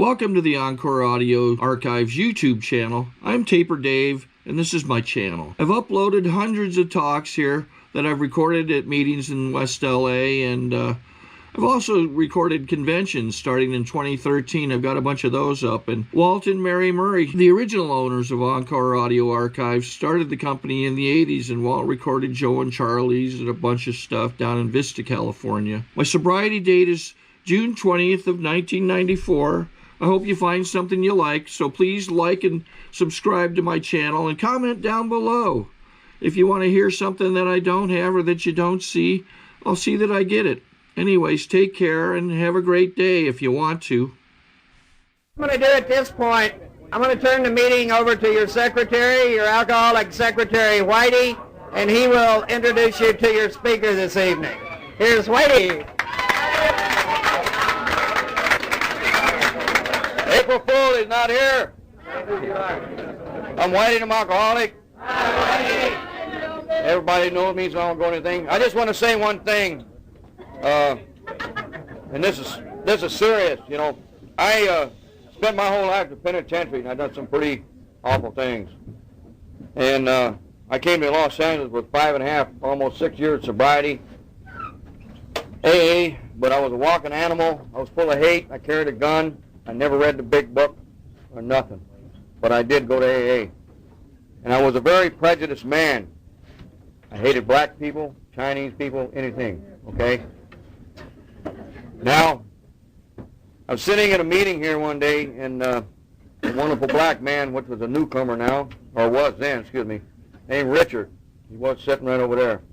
Welcome to the Encore Audio Archives YouTube channel. I'm Taper Dave, and this is my channel. I've uploaded hundreds of talks here that I've recorded at meetings in West LA, and I've also recorded conventions starting in 2013. I've got a bunch of those up. And Walt and Mary Murray, the original owners of Encore Audio Archives, started the company in the 80s, and Walt recorded Joe and Charlie's and a bunch of stuff down in Vista, California. My sobriety date is June 20th of 1994. I hope you find something you like, so please like and subscribe to my channel and comment down below. If you want to hear something that I don't have or that you don't see, I'll see that I get it. Anyways, take care and have a great day if you want to. I'm going to do at this point, I'm going to turn the meeting over to your secretary, your alcoholic secretary, Whitey, and he will introduce you to your speaker this evening. Here's Whitey. April Fool is not here. I'm Whitey, I'm alcoholic. Everybody knows me, so I don't go anything. I just want to say one thing, and this is serious. You know, I spent my whole life in the penitentiary, and I've done some pretty awful things. And I came to Los Angeles with 5.5, almost 6 years sobriety, AA, but I was a walking animal. I was full of hate. I carried a gun. I never read the big book or nothing, but I did go to AA. And I was a very prejudiced man. I hated black people, Chinese people, anything, okay? Now, I was sitting at a meeting here one day, and a wonderful black man, which was a newcomer now, or was then, excuse me, named Richard, he was sitting right over there,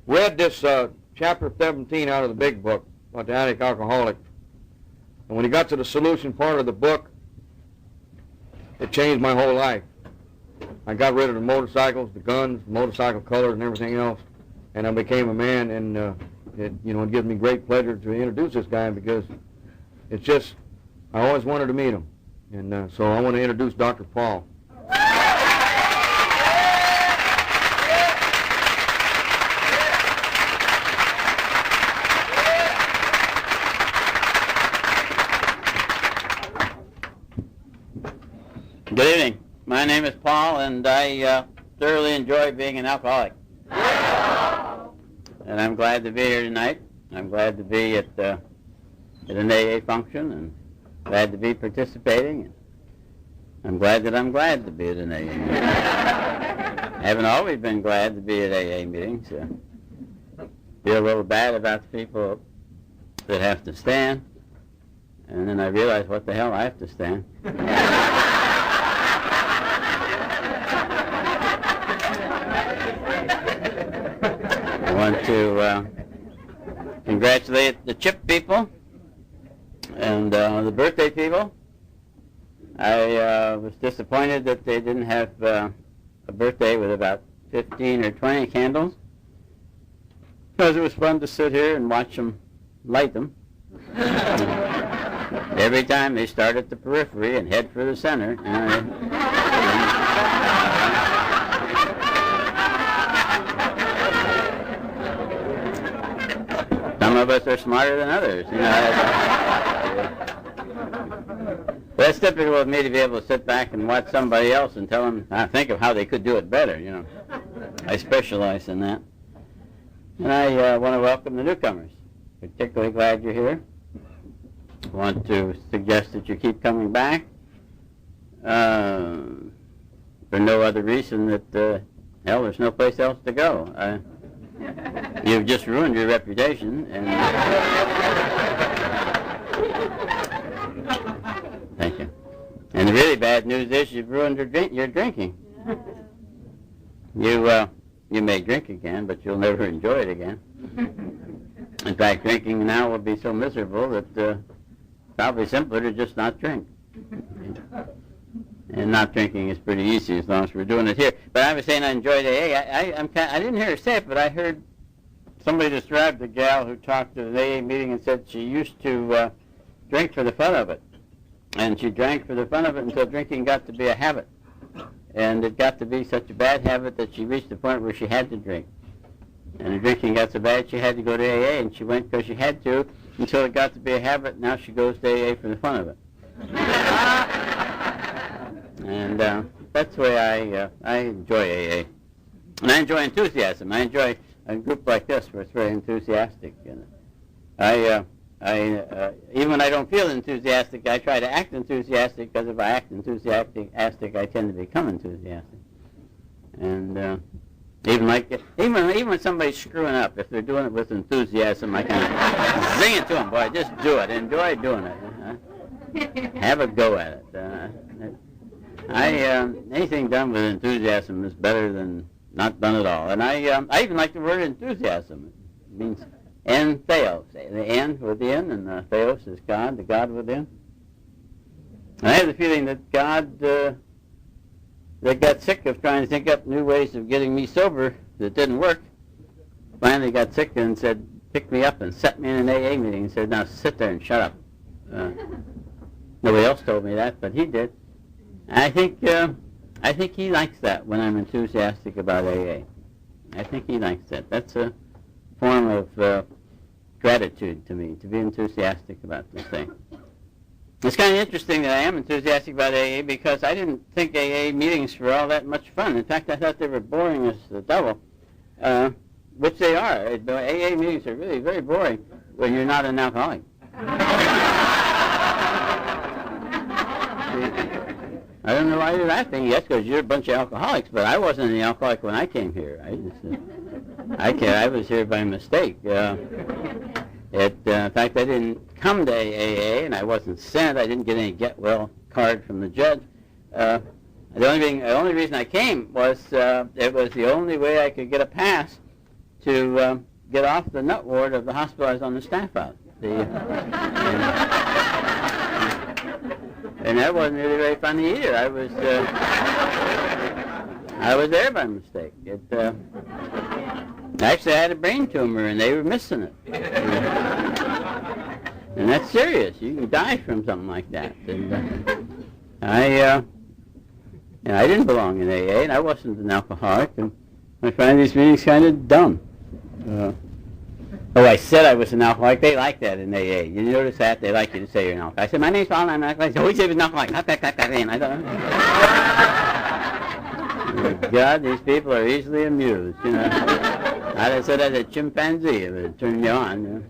read this chapter 17 out of the big book about the addict alcoholic. And when he got to the solution part of the book, it changed my whole life. I got rid of the motorcycles, the guns, motorcycle colors, and everything else, and I became a man. And it gives me great pleasure to introduce this guy because it's just I always wanted to meet him, and so I want to introduce Dr. Paul. Good evening. My name is Paul, and I thoroughly enjoy being an alcoholic. And I'm glad to be here tonight. I'm glad to be at an AA function, and glad to be participating. I'm glad that I'm glad to be at an AA meeting. I haven't always been glad to be at AA meetings. Feel a little bad about the people that have to stand, and then I realize what the hell I have to stand. I want to congratulate the CHIP people and the birthday people. I was disappointed that they didn't have a birthday with about 15 or 20 candles, because it was fun to sit here and watch them light them. Every time they start at the periphery and head for the center. Some of us are smarter than others, you know. Well, it's typical of me to be able to sit back and watch somebody else and tell them, think of how they could do it better, you know. I specialize in that. And I want to welcome the newcomers. Particularly glad you're here. I want to suggest that you keep coming back for no other reason that, hell, there's no place else to go. You've just ruined your reputation, and thank you. And the really bad news is you've ruined your drinking. You may drink again, but you'll never enjoy it again. In fact, drinking now will be so miserable that probably simpler to just not drink. And not drinking is pretty easy as long as we're doing it here. But I was saying I enjoyed AA. I didn't hear her say it, but I heard somebody describe the gal who talked at an AA meeting and said she used to drink for the fun of it. And she drank for the fun of it until drinking got to be a habit. And it got to be such a bad habit that she reached the point where she had to drink. And the drinking got so bad she had to go to AA, and she went because she had to until it got to be a habit. Now she goes to AA for the fun of it. And that's the way I enjoy AA. And I enjoy enthusiasm. I enjoy a group like this where it's very enthusiastic. And even when I don't feel enthusiastic, I try to act enthusiastic, because if I act enthusiastic, I tend to become enthusiastic. And even when somebody's screwing up, if they're doing it with enthusiasm, I kind of zing it to them. Boy, just do it. Enjoy doing it. Have a go at it. Anything done with enthusiasm is better than not done at all. And I even like the word enthusiasm. It means en theos. The en within, and the theos is God, the God within. And I have the feeling that God that got sick of trying to think up new ways of getting me sober that didn't work, finally got sick and said, picked me up and set me in an AA meeting and said, now sit there and shut up. Nobody else told me that, but he did. I think he likes that when I'm enthusiastic about AA. I think he likes that. That's a form of gratitude to me, to be enthusiastic about this thing. It's kind of interesting that I am enthusiastic about AA, because I didn't think AA meetings were all that much fun. In fact, I thought they were boring as the devil, which they are. AA meetings are really very boring when you're not an alcoholic. I don't know why you're laughing. Yes, because you're a bunch of alcoholics, but I wasn't an alcoholic when I came here. I was here by mistake. In fact, I didn't come to AA, and I wasn't sent. I didn't get any get-well card from the judge. The only reason I came was it was the only way I could get a pass to get off the nut ward of the hospital I was on the staff of. And that wasn't really very funny either. I was there by mistake. Actually, I had a brain tumor, and they were missing it. And that's serious. You can die from something like that. And I didn't belong in AA, and I wasn't an alcoholic. And I find these meetings kind of dumb. I said I was an alcoholic. They like that in AA. You notice that? They like you to say you're an alcoholic. I said, my name's Paul, and I'm an alcoholic. They always say he was an alcoholic. And I don't know. God, these people are easily amused, you know. I'd have said as a chimpanzee if it turned me on. You know.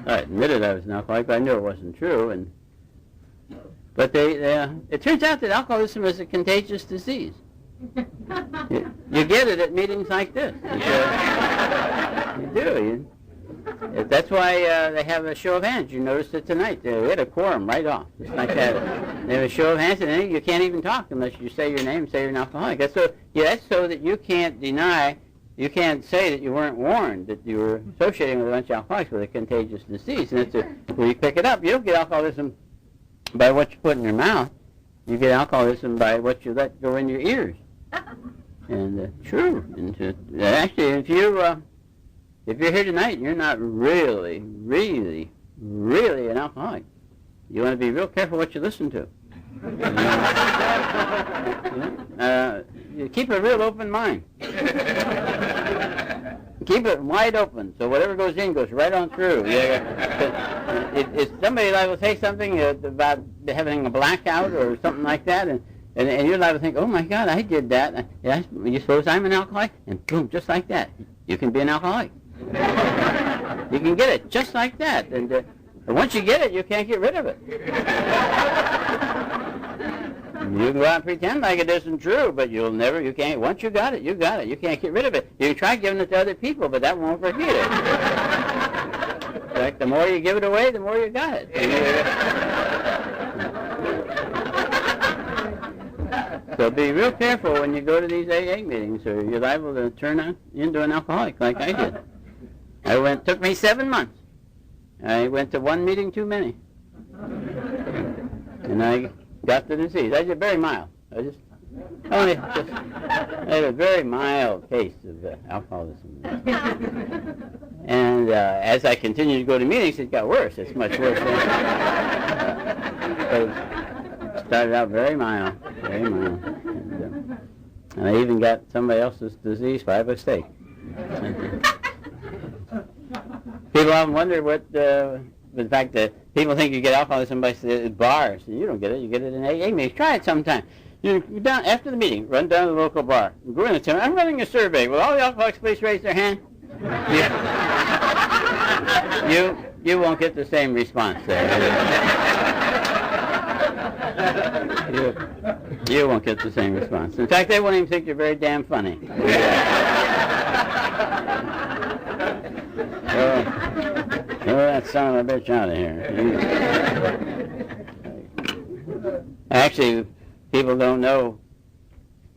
I admitted I was an alcoholic, but I knew it wasn't true. But it turns out that alcoholism is a contagious disease. You get it at meetings like this. You do. That's why they have a show of hands. You noticed it tonight. We had a quorum right off, just like that. They have a show of hands, and then you can't even talk unless you say your name, say you're an alcoholic. That's so that you can't deny, you can't say that you weren't warned that you were associating with a bunch of alcoholics with a contagious disease. And where you pick it up. You don't get alcoholism by what you put in your mouth. You get alcoholism by what you let go in your ears. And true. And actually, if you're here tonight and you're not really, really, really an alcoholic, you want to be real careful what you listen to. You keep a real open mind. Keep it wide open, so whatever goes in goes right on through. If somebody will say something about having a blackout or something like that, and you're liable to think, oh my God, I did that. You suppose I'm an alcoholic? And boom, just like that, you can be an alcoholic. You can get it just like that, and once you get it, you can't get rid of it. You can go out and pretend like it isn't true, but you can't, once you got it, you got it. You can't get rid of it. You can try giving it to other people, but that won't forget it. In fact, the more you give it away, the more you got it. So be real careful when you go to these AA meetings, or you're liable to turn into an alcoholic like I did. It took me 7 months. I went to one meeting too many. And I got the disease. I did very mild. I had a very mild case of alcoholism. And as I continued to go to meetings, it got worse. It's much worse. It started out very mild, very mild. And I even got somebody else's disease by mistake. People often wonder what with the fact that people think you get alcoholism by bars. You don't get it. You get it in AA meetings. Try it sometime. You down after the meeting, run down to the local bar. Go in and tell them, I'm running a survey. Will all the alcoholics please raise their hand? You won't get the same response there. You won't get the same response. In fact, they won't even think you're very damn funny. That son of a bitch out of here. Actually, people don't know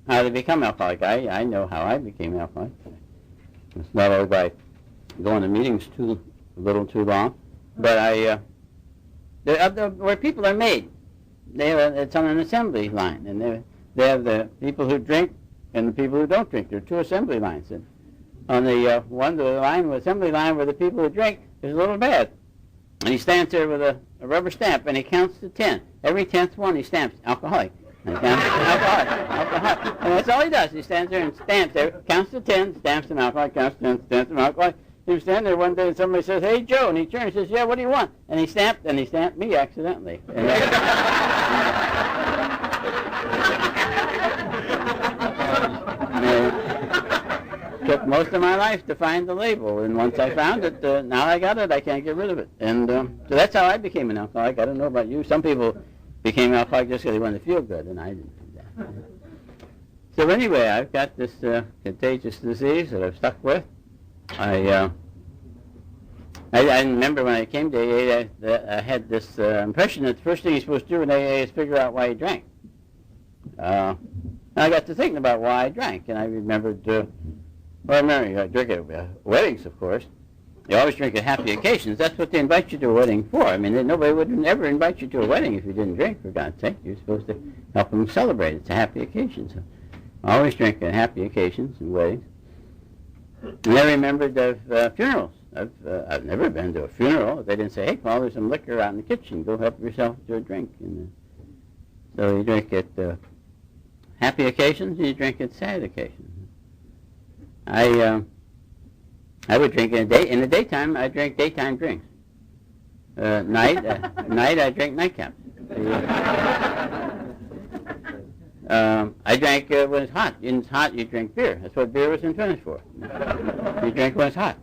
how to become alcoholic. I know how I became alcoholic. It's not only by going to meetings a little too long, but where people are made, it's on an assembly line, and they have the people who drink and the people who don't drink. There are two assembly lines. And on the assembly line where the people who drink, there's a little bed. And he stands there with a rubber stamp, and he counts to 10. Every 10th one, he stamps, alcoholic. And he stamps, alcoholic. And that's all he does. He stands there and stamps there, counts to 10, stamps him alcoholic, counts to 10, stamps him alcoholic. He was standing there one day, and somebody says, hey, Joe. And he turns and says, yeah, what do you want? And he stamped me accidentally. And took most of my life to find the label, and once I found it, now I got it, I can't get rid of it. And so that's how I became an alcoholic. I don't know about you. Some people became alcoholic just because they wanted to feel good, and I didn't do that. So anyway, I've got this contagious disease that I've stuck with. I remember when I came to AA, I had this impression that the first thing you're supposed to do in AA is figure out why you drank. I got to thinking about why I drank, and I remembered, I drink at weddings, of course. You always drink at happy occasions. That's what they invite you to a wedding for. I mean, nobody would ever invite you to a wedding if you didn't drink, for God's sake. You're supposed to help them celebrate. It's a happy occasion. So I always drink at happy occasions and weddings. And I remembered of funerals. I've never been to a funeral. They didn't say, hey, Paul, there's some liquor out in the kitchen. Go help yourself to a drink. And, so you drink at happy occasions and you drink at sad occasions. I would drink in the daytime. I drink daytime drinks. Night I drink nightcaps. I drank when it's hot. When it's hot, you drink beer. That's what beer was invented for. You drink when it's hot.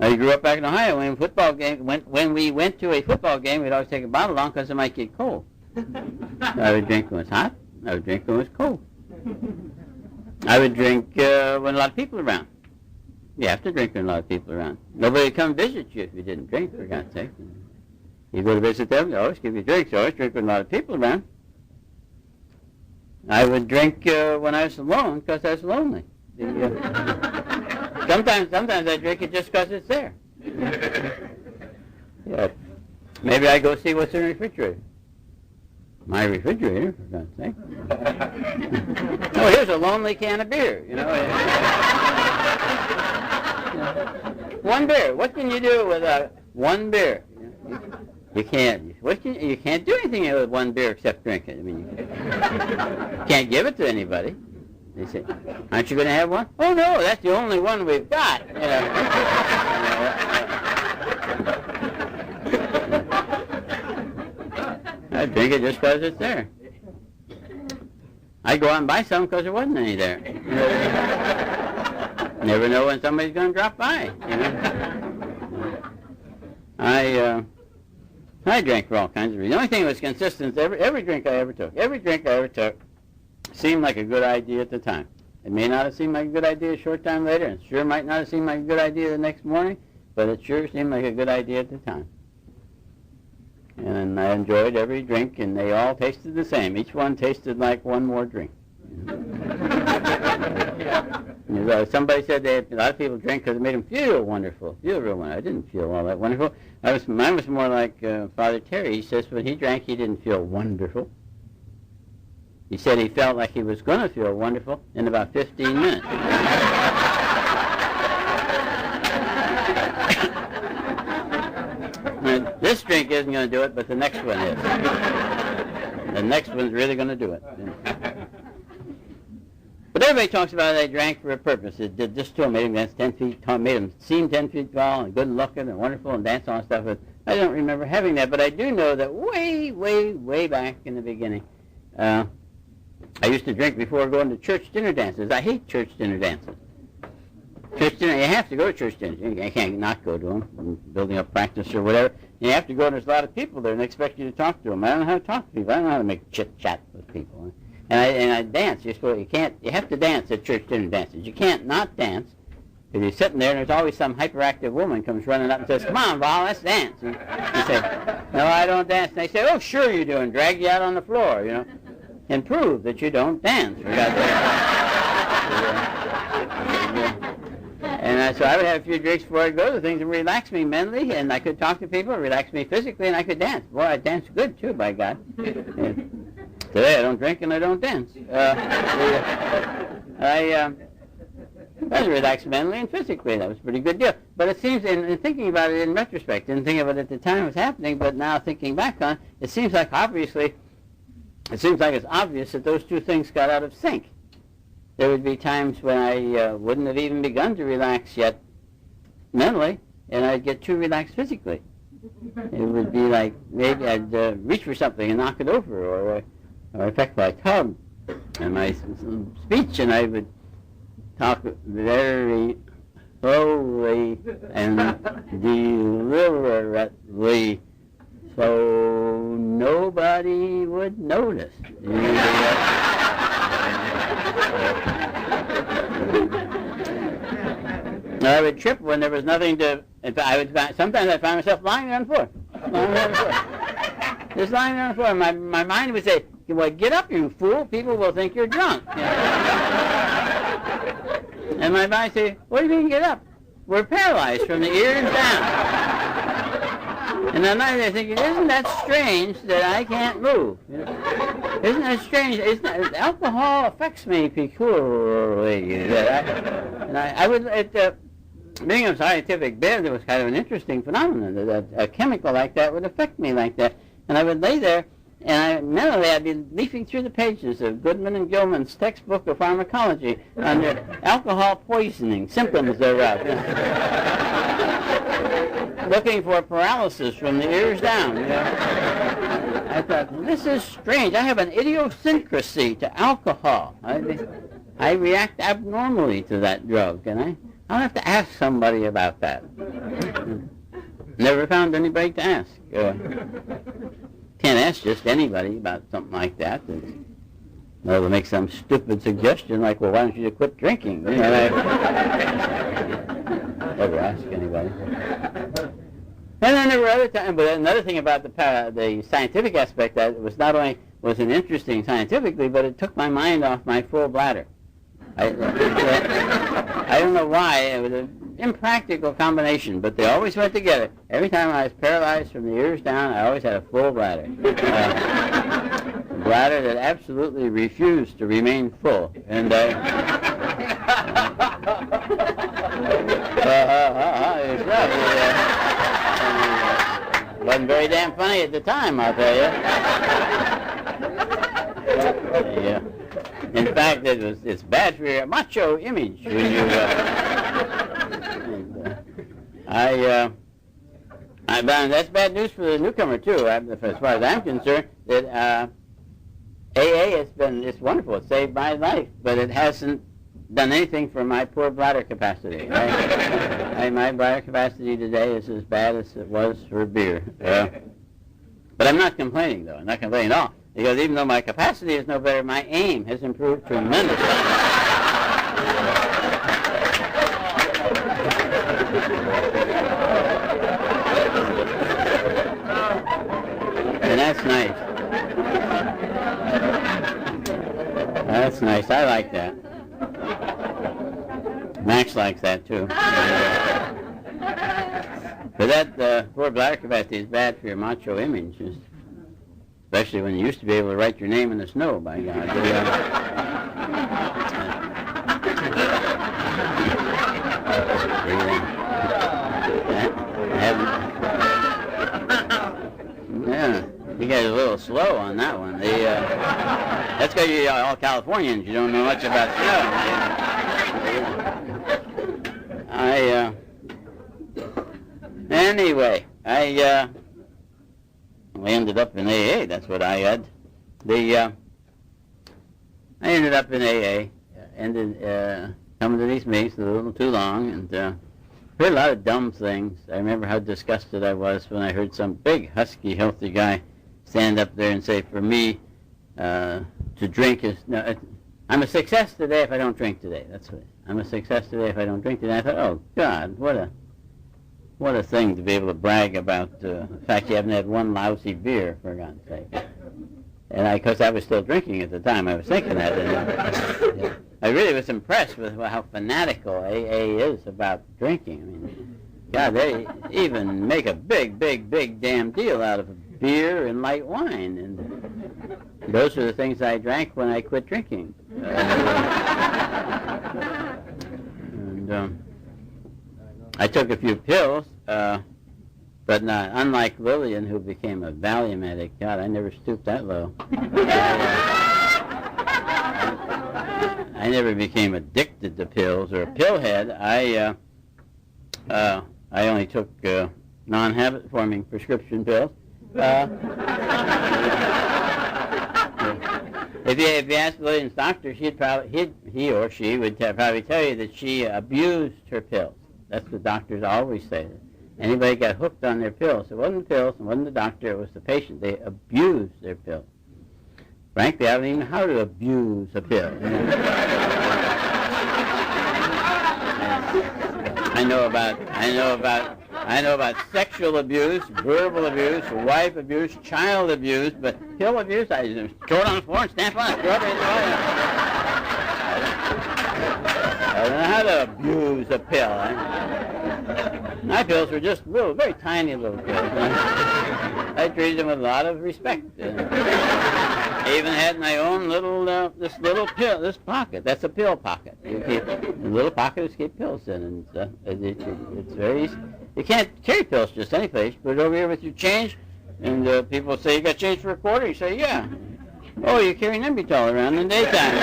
I grew up back in Ohio. When we went to a football game, we'd always take a bottle along because it might get cold. I would drink when it's hot. I would drink when it's cold. I would drink when a lot of people are around. You have to drink when a lot of people are around. Nobody would come visit you if you didn't drink, for God's sake. You go to visit them, they always give you drinks. You always drink when a lot of people are around. I would drink when I was alone because I was lonely. Sometimes I drink it just because it's there. Yeah. Maybe I go see what's in the refrigerator. My refrigerator, for God's sake. Oh, here's a lonely can of beer, you know. One beer. What can you do with one beer? You can't. You can't do anything with one beer except drink it. I mean, you can't give it to anybody. They say, aren't you going to have one? Oh, no, that's the only one we've got. You know. I drink it just because it's there. I go out and buy some because there wasn't any there. You know, never know when somebody's going to drop by. You know. I drank for all kinds of reasons. The only thing that was consistent is every drink I ever took seemed like a good idea at the time. It may not have seemed like a good idea a short time later, and it sure might not have seemed like a good idea the next morning, but it sure seemed like a good idea at the time. And I enjoyed every drink, and they all tasted the same. Each one tasted like one more drink. Somebody said a lot of people drink because it made them feel wonderful, feel real wonderful. I didn't feel all that wonderful. Mine was more like Father Terry. He says when he drank, he didn't feel wonderful. He said he felt like he was going to feel wonderful in about 15 minutes. This drink isn't going to do it, but the next one is. The next one's really going to do it. But But everybody talks about they drank for a purpose. It did this to them, made them dance 10 feet tall, made them seem 10 feet tall and good looking and wonderful and dance on stuff. But I don't remember having that, but I do know that way back in the beginning, I used to drink before going to church dinner dances. I hate church dinner dances. Church dinner, you have to go to church dinners. You can't not go to them, building up practice or whatever. You have to go, and there's a lot of people there, and they expect you to talk to them. I don't know how to talk to people. I don't know how to make chit-chat with people. And I dance. You have to dance at church dinner dances. You can't not dance. Because you're sitting there, and there's always some hyperactive woman comes running up and says, "Come on, Val, let's dance." And you say, "No, I don't dance." And they say, "Oh, sure you do," and drag you out on the floor, and prove that you don't dance. And so I would have a few drinks before I'd go to things and relax me mentally, and I could talk to people, relax me physically, and I could dance. Boy, I dance good, too, by God. Today I don't drink and I don't dance. I was relaxed mentally and physically. That was a pretty good deal. But it seems, in thinking about it in retrospect, didn't think of it at the time it was happening, but now thinking back on it, seems like it's obvious that those two things got out of sync. There would be times when I wouldn't have even begun to relax yet mentally, and I'd get too relaxed physically. It would be like maybe I'd reach for something and knock it over, or affect my tongue and my speech, and I would talk very slowly and deliberately so nobody would notice. I would trip when there was nothing to. Sometimes I find myself lying there on the floor. Just lying there on the floor. My mind would say, "Well, get up, you fool. People will think you're drunk." And my body say, "What do you mean get up? We're paralyzed from the ears down." And I'm lying there thinking, isn't that strange that I can't move? Isn't that strange? Alcohol affects me peculiarly. Being a scientific bed, it was kind of an interesting phenomenon that a chemical like that would affect me like that. And I would lay there, and mentally I'd be leafing through the pages of Goodman and Gilman's textbook of pharmacology under alcohol poisoning, symptoms thereof. Looking for paralysis from the ears down. I thought, this is strange. I have an idiosyncrasy to alcohol. I react abnormally to that drug, and I'll have to ask somebody about that. Never found anybody to ask. Can't ask just anybody about something like that. They'll make some stupid suggestion like, well, why don't you quit drinking? Never ask anybody. And then there were other times, but another thing about the scientific aspect, that it was not only was it interesting scientifically, but it took my mind off my full bladder. I don't know why. It was an impractical combination, but they always went together. Every time I was paralyzed from the ears down, I always had a full bladder. A bladder that absolutely refused to remain full. And it wasn't very damn funny at the time, I'll tell you. Yeah. In fact, it's bad for your macho image when you. That's bad news for the newcomer too. As far as I'm concerned, that AA it's wonderful. It saved my life, but it hasn't done anything for my poor bladder capacity. My bladder capacity today is as bad as it was for beer. But I'm not complaining, though. I'm not complaining at all. Because even though my capacity is no better, my aim has improved tremendously. And that's nice. That's nice. I like that. Max likes that, too. But that poor bladder capacity is bad for your macho image. Especially when you used to be able to write your name in the snow, by God. You guys are a little slow on that one. That's because you're all Californians. You don't know much about snow. Anyway, we ended up in AA. That's what I had. I ended up in AA. Coming to these meetings a little too long, and heard a lot of dumb things. I remember how disgusted I was when I heard some big, husky, healthy guy stand up there and say, for me, to drink is... No, I'm a success today if I don't drink today. That's what I'm a success today if I don't drink today. I thought, oh, God, what a thing to be able to brag about the fact you haven't had one lousy beer, for God's sake. And because I was still drinking at the time, I was thinking that. And, I really was impressed with how fanatical AA is about drinking. I mean, God, they even make a big, big, big damn deal out of beer and light wine. And those are the things I drank when I quit drinking. I took a few pills, but not, unlike Lillian, who became a Valium addict. God, I never stooped that low. I never became addicted to pills or a pillhead. I only took non-habit-forming prescription pills. If you asked Lillian's doctor, he or she would probably tell you that she abused her pills. That's what doctors always say. Anybody got hooked on their pills. It wasn't the pills, it wasn't the doctor, it was the patient. They abused their pills. Frankly, I don't even know how to abuse a pill. I know about sexual abuse, verbal abuse, wife abuse, child abuse, but pill abuse, I just throw it on the floor and stamp on it. I don't know how to abuse a pill. My pills were just little, very tiny little pills. I treated them with a lot of respect. I even had my own little, this little pill, this pocket. That's a pill pocket. You keep a little pocket to keep pills in, and it's very easy. You can't carry pills just any place. Put it over here with your change, and people say, you got change for a quarter? You say, yeah. Oh, you're carrying Embutol around in the daytime.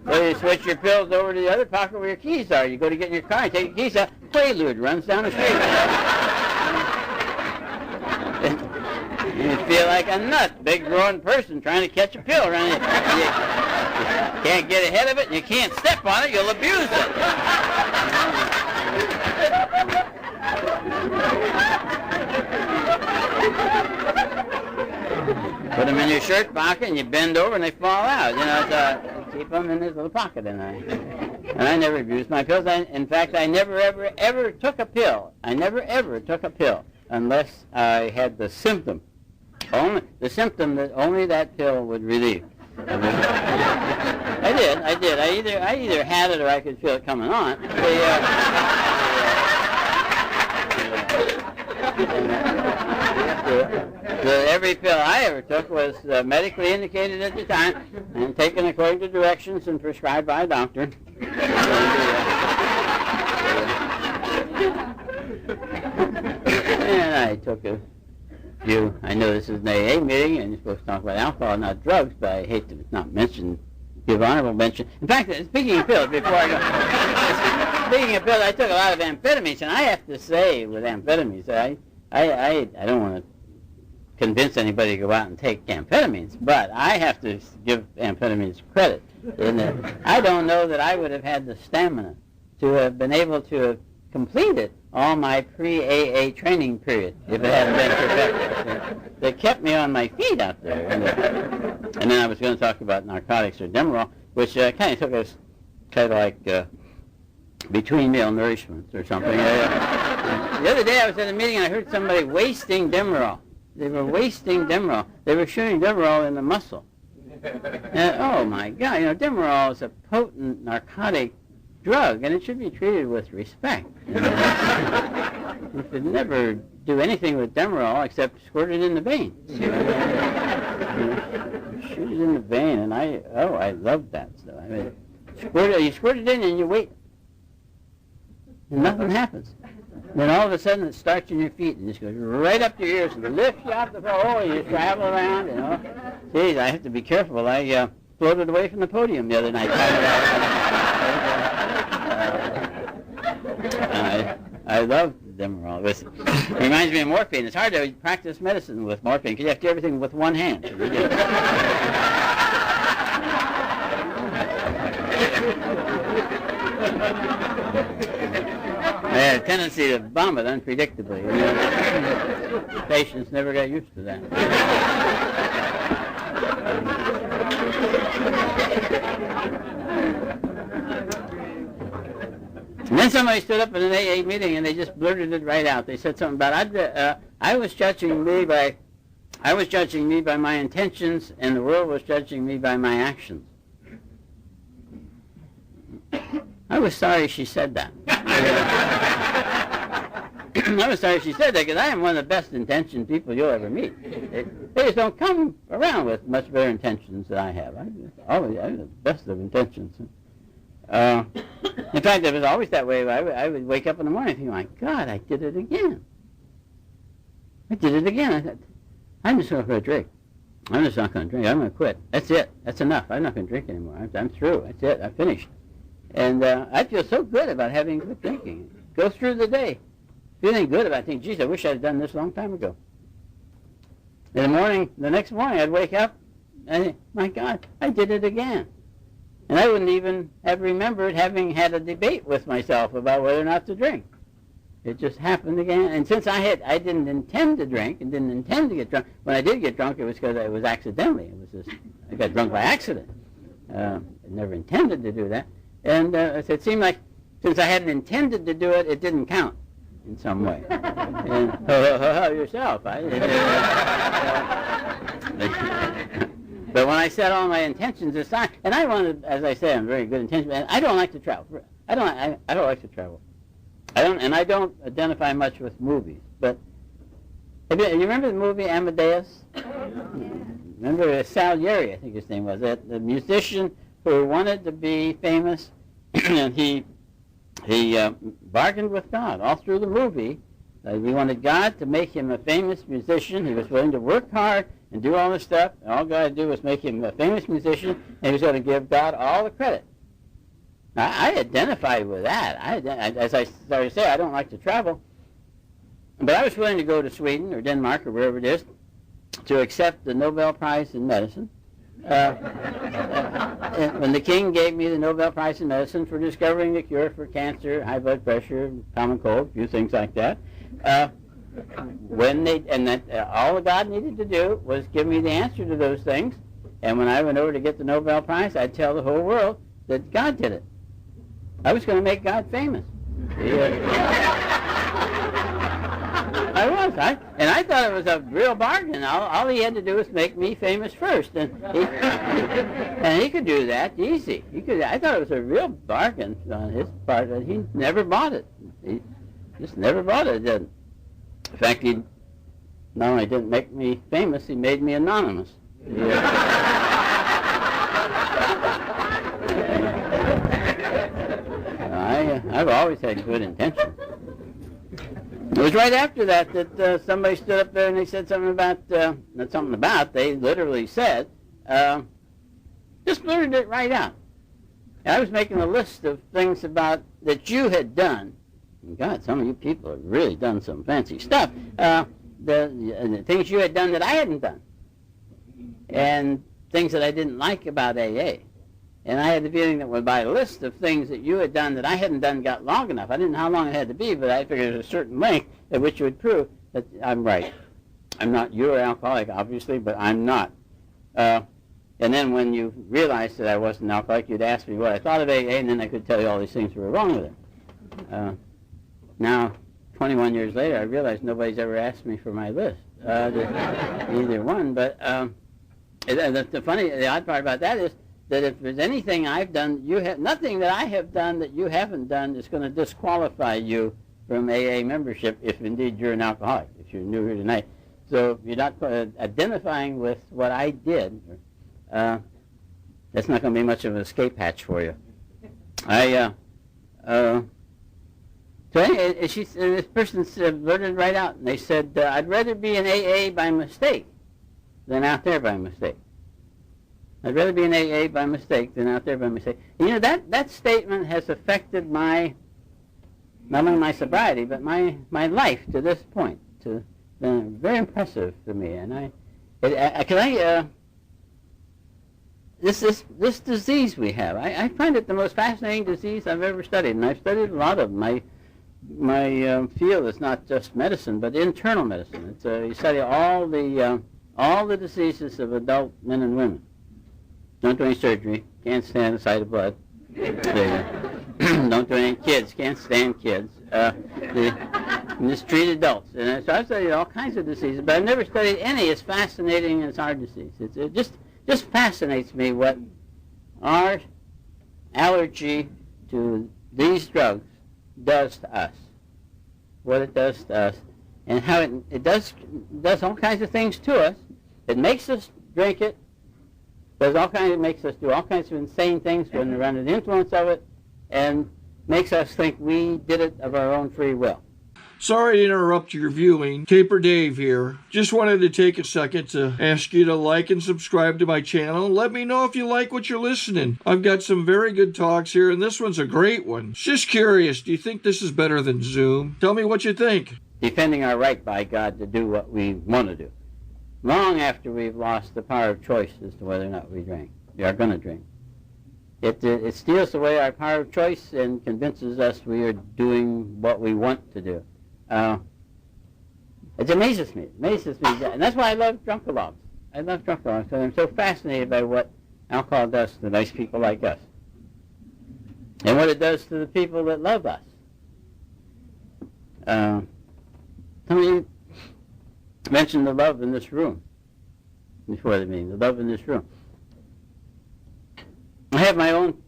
So you switch your pills over to the other pocket where your keys are. You go to get in your car and take your keys out. Prelude runs down the street. You feel like a nut, big grown person trying to catch a pill around you. You can't get ahead of it, and you can't step on it, you'll abuse it. Put them in your shirt pocket, and you bend over, and they fall out. You know, keep them in this little pocket, and I never abused my pills. In fact, I never, ever took a pill. I never, ever took a pill unless I had the symptom. Only the symptom that only that pill would relieve. I did. I either had it or I could feel it coming on. Every pill I ever took was medically indicated at the time and taken according to directions and prescribed by a doctor. And I took a few. I know this is an AA meeting and you're supposed to talk about alcohol, not drugs, but I hate to not give honorable mention. In fact, speaking of pills, before I go, speaking of pills, I took a lot of amphetamines, and I have to say with amphetamines, I don't want to convince anybody to go out and take amphetamines, but I have to give amphetamines credit in that I don't know that I would have had the stamina to have been able to have completed all my pre-AA training period if it hadn't been perfected. They kept me on my feet out there. And then I was going to talk about narcotics or Demerol, which kind of took us kind of like between meal nourishments or something. The other day I was at a meeting and I heard somebody wasting Demerol. They were wasting Demerol. They were shooting Demerol in the muscle. And, oh my God, Demerol is a potent narcotic drug, and it should be treated with respect. You should never do anything with Demerol except squirt it in the vein. Shoot it in the vein, and I love that stuff. I mean, you squirt it in and you wait. and nothing happens. Then all of a sudden it starts in your feet and just goes right up to your ears and lifts you out the floor. Oh, you travel around, you know. Geez, I have to be careful. I floated away from the podium the other night. I love Demerol. It reminds me of morphine. It's hard to practice medicine with morphine because you have to do everything with one hand. I had a tendency to vomit unpredictably. You know. Patients never got used to that. And then somebody stood up at an AA meeting and they just blurted it right out. They said something about I was judging me by my intentions, and the world was judging me by my actions. I was sorry she said that. I was sorry she said that because I am one of the best intentioned people you'll ever meet. They just don't come around with much better intentions than I have. I have the best of intentions. In fact, it was always that way. I would wake up in the morning and think, my God, I did it again. I did it again. I thought, I'm just not going to drink. I'm just not going to drink. I'm going to quit. That's it. That's enough. I'm not going to drink anymore. I'm through. That's it. I'm finished. And I feel so good about having quit drinking. Go through the day feeling good about things. Geez, I wish I had done this a long time ago. In the morning, the next morning, I'd wake up and think, my God, I did it again. And I wouldn't even have remembered having had a debate with myself about whether or not to drink. It just happened again. And since I didn't intend to drink and didn't intend to get drunk. When I did get drunk, it was because it was accidentally. It was just, I got drunk by accident. I never intended to do that. And it seemed like since I hadn't intended to do it, it didn't count in some way. And yourself. But when I set all my intentions aside, and I wanted, as I say, I'm very good intention, and I don't like to travel. I don't like to travel. I don't identify much with movies. But you remember the movie Amadeus? Remember Salieri, I think his name was, the musician who wanted to be famous, and he bargained with God all through the movie. He wanted God to make him a famous musician. He was willing to work hard and do all this stuff. And all God had to do was make him a famous musician, and he was going to give God all the credit. Now, I identified with that. As I started to say, I don't like to travel. But I was willing to go to Sweden or Denmark or wherever it is to accept the Nobel Prize in Medicine. When the king gave me the Nobel Prize in Medicine for discovering the cure for cancer, high blood pressure, common cold, a few things like that, all God needed to do was give me the answer to those things, and when I went over to get the Nobel Prize, I'd tell the whole world that God did it. I was going to make God famous. I was. I thought it was a real bargain. All he had to do was make me famous first, and he could do that easy. I thought it was a real bargain on his part, and he never bought it. He just never bought it. In fact, he not only didn't make me famous, he made me anonymous. I've always had good intentions. It was right after that somebody stood up there and they said something about, not something about, they literally said, just blurted it right out. And I was making a list of things that you had done. And God, some of you people have really done some fancy stuff. The things you had done that I hadn't done. And things that I didn't like about AA. And I had the feeling that by a list of things that you had done that I hadn't done got long enough. I didn't know how long it had to be, but I figured there was a certain length at which it would prove that I'm right. I'm not, you're an alcoholic, obviously, but I'm not. And then when you realized that I wasn't an alcoholic, you'd ask me what I thought of AA, and then I could tell you all these things that were wrong with it. Now, 21 years later, I realize nobody's ever asked me for my list. Either one, but the odd part about that is that if there's anything I've done, nothing that I have done that you haven't done is going to disqualify you from AA membership if indeed you're an alcoholic, if you're new here tonight. So if you're not identifying with what I did, that's not going to be much of an escape hatch for you. So anyway, this person blurted right out, and they said, I'd rather be in AA by mistake than out there by mistake. I'd rather be in AA by mistake than out there by mistake. And, you know, that statement has affected not only my sobriety, but my life to this point. Been very impressive to me. And this disease we have, I find it the most fascinating disease I've ever studied, and I've studied a lot of them. My field is not just medicine, but internal medicine. It's you study all the diseases of adult men and women. Don't do any surgery. Can't stand the sight of blood. Don't do any kids. Can't stand kids. Just treat adults. And so I've studied all kinds of diseases, but I've never studied any as fascinating as our disease. It just fascinates me what our allergy to these drugs does to us. What it does to us, and how it does all kinds of things to us. It makes us drink it. It makes us do all kinds of insane things when we're under the influence of it, and makes us think we did it of our own free will. Sorry to interrupt your viewing. Taper Dave here. Just wanted to take a second to ask you to like and subscribe to my channel. Let me know if you like what you're listening. I've got some very good talks here, and this one's a great one. Just curious, do you think this is better than Zoom? Tell me what you think. Defending our right by God to do what we want to do, long after we've lost the power of choice as to whether or not we are going to drink. It steals away our power of choice and convinces us we are doing what we want to do. It amazes me. And that's why I love drunkalogs. I love drunkalogs because I'm so fascinated by what alcohol does to nice people like us, and what it does to the people that love us. Some of you mentioned the love in this room before the meeting. The love in this room. I have my own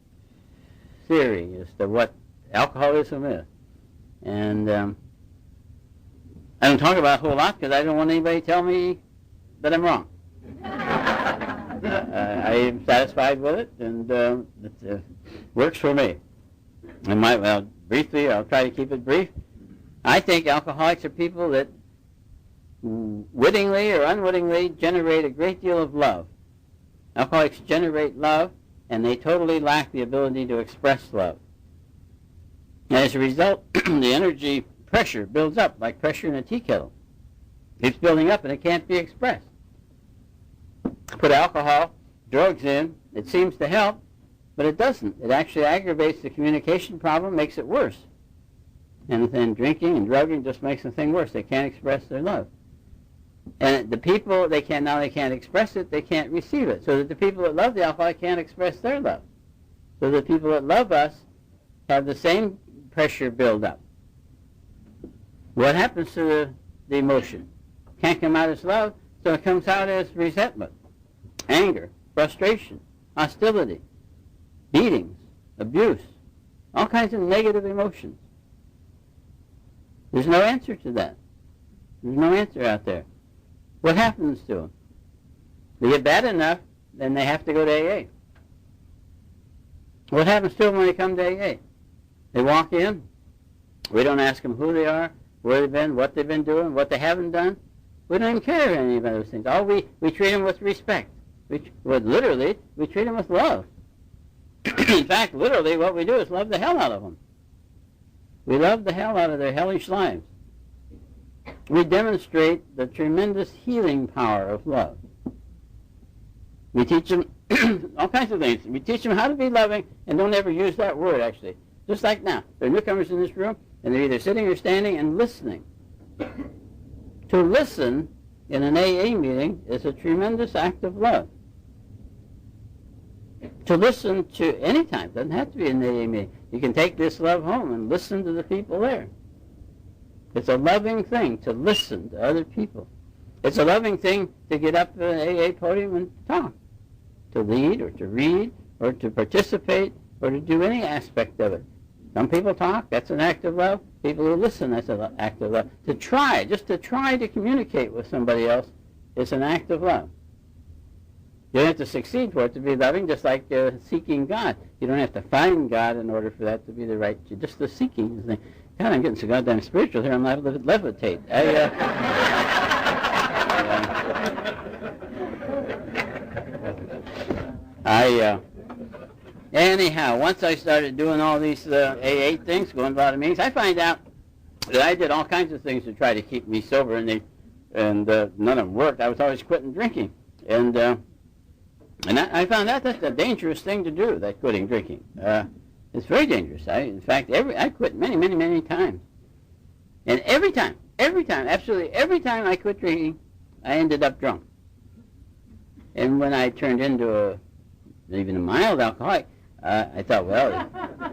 theory as to what alcoholism is, and I don't talk about it a whole lot because I don't want anybody to tell me that I'm wrong. I am satisfied with it, and it works for me. Briefly, I'll try to keep it brief. I think alcoholics are people that wittingly or unwittingly generate a great deal of love. Alcoholics generate love, and they totally lack the ability to express love. And as a result, the energy pressure builds up like pressure in a tea kettle. It's building up and it can't be expressed. Put alcohol, drugs in, it seems to help, but it doesn't. It actually aggravates the communication problem, makes it worse. And then drinking and drugging just makes the thing worse. They can't express their love. And the people, they can't express it, they can't receive it. So that the people that love the alcohol can't express their love. So the people that love us have the same pressure build up. What happens to the emotion? Can't come out as love, so it comes out as resentment, anger, frustration, hostility, beatings, abuse, all kinds of negative emotions. There's no answer to that. There's no answer out there. What happens to them? They get bad enough, then they have to go to AA. What happens to them when they come to AA? They walk in. We don't ask them who they are, where they've been, what they've been doing, what they haven't done. We don't even care about any of those things. We treat them with respect. Literally, we treat them with love. In fact, literally, what we do is love the hell out of them. We love the hell out of their hellish lives. We demonstrate the tremendous healing power of love. We teach them all kinds of things. We teach them how to be loving, and don't ever use that word, actually. Just like now. There are newcomers in this room, and they're either sitting or standing and listening. To listen in an AA meeting is a tremendous act of love. To listen to any time, doesn't have to be an AA meeting. You can take this love home and listen to the people there. It's a loving thing to listen to other people. It's a loving thing to get up at an AA podium and talk, to lead or to read or to participate or to do any aspect of it. Some people talk, that's an act of love. People who listen, that's an act of love. Just to try to communicate with somebody else is an act of love. You don't have to succeed for it to be loving, just like seeking God. You don't have to find God in order for that to be the right. Just the seeking is the God, I'm getting so goddamn spiritual here. I'm not able to levitate. Anyhow, once I started doing all these AA things, going to a lot of meetings, I find out that I did all kinds of things to try to keep me sober, and none of them worked. I was always quitting drinking, and I found out that's a dangerous thing to do. That quitting drinking, it's very dangerous. In fact, I quit many times, and every time, absolutely every time I quit drinking, I ended up drunk. And when I turned into even a mild alcoholic, I thought, well,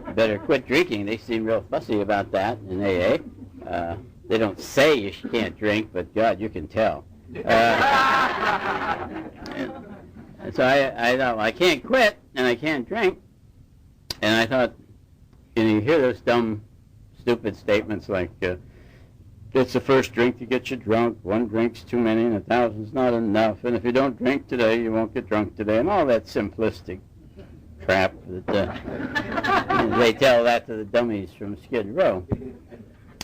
you better quit drinking. They seem real fussy about that in AA. They don't say you can't drink, but God, you can tell. And so I thought, well, I can't quit, and I can't drink. And I thought, you hear those dumb, stupid statements like, it's the first drink to get you drunk. One drink's too many, and 1,000's not enough. And if you don't drink today, you won't get drunk today. And all that simplistic crap that they tell that to the dummies from Skid Row.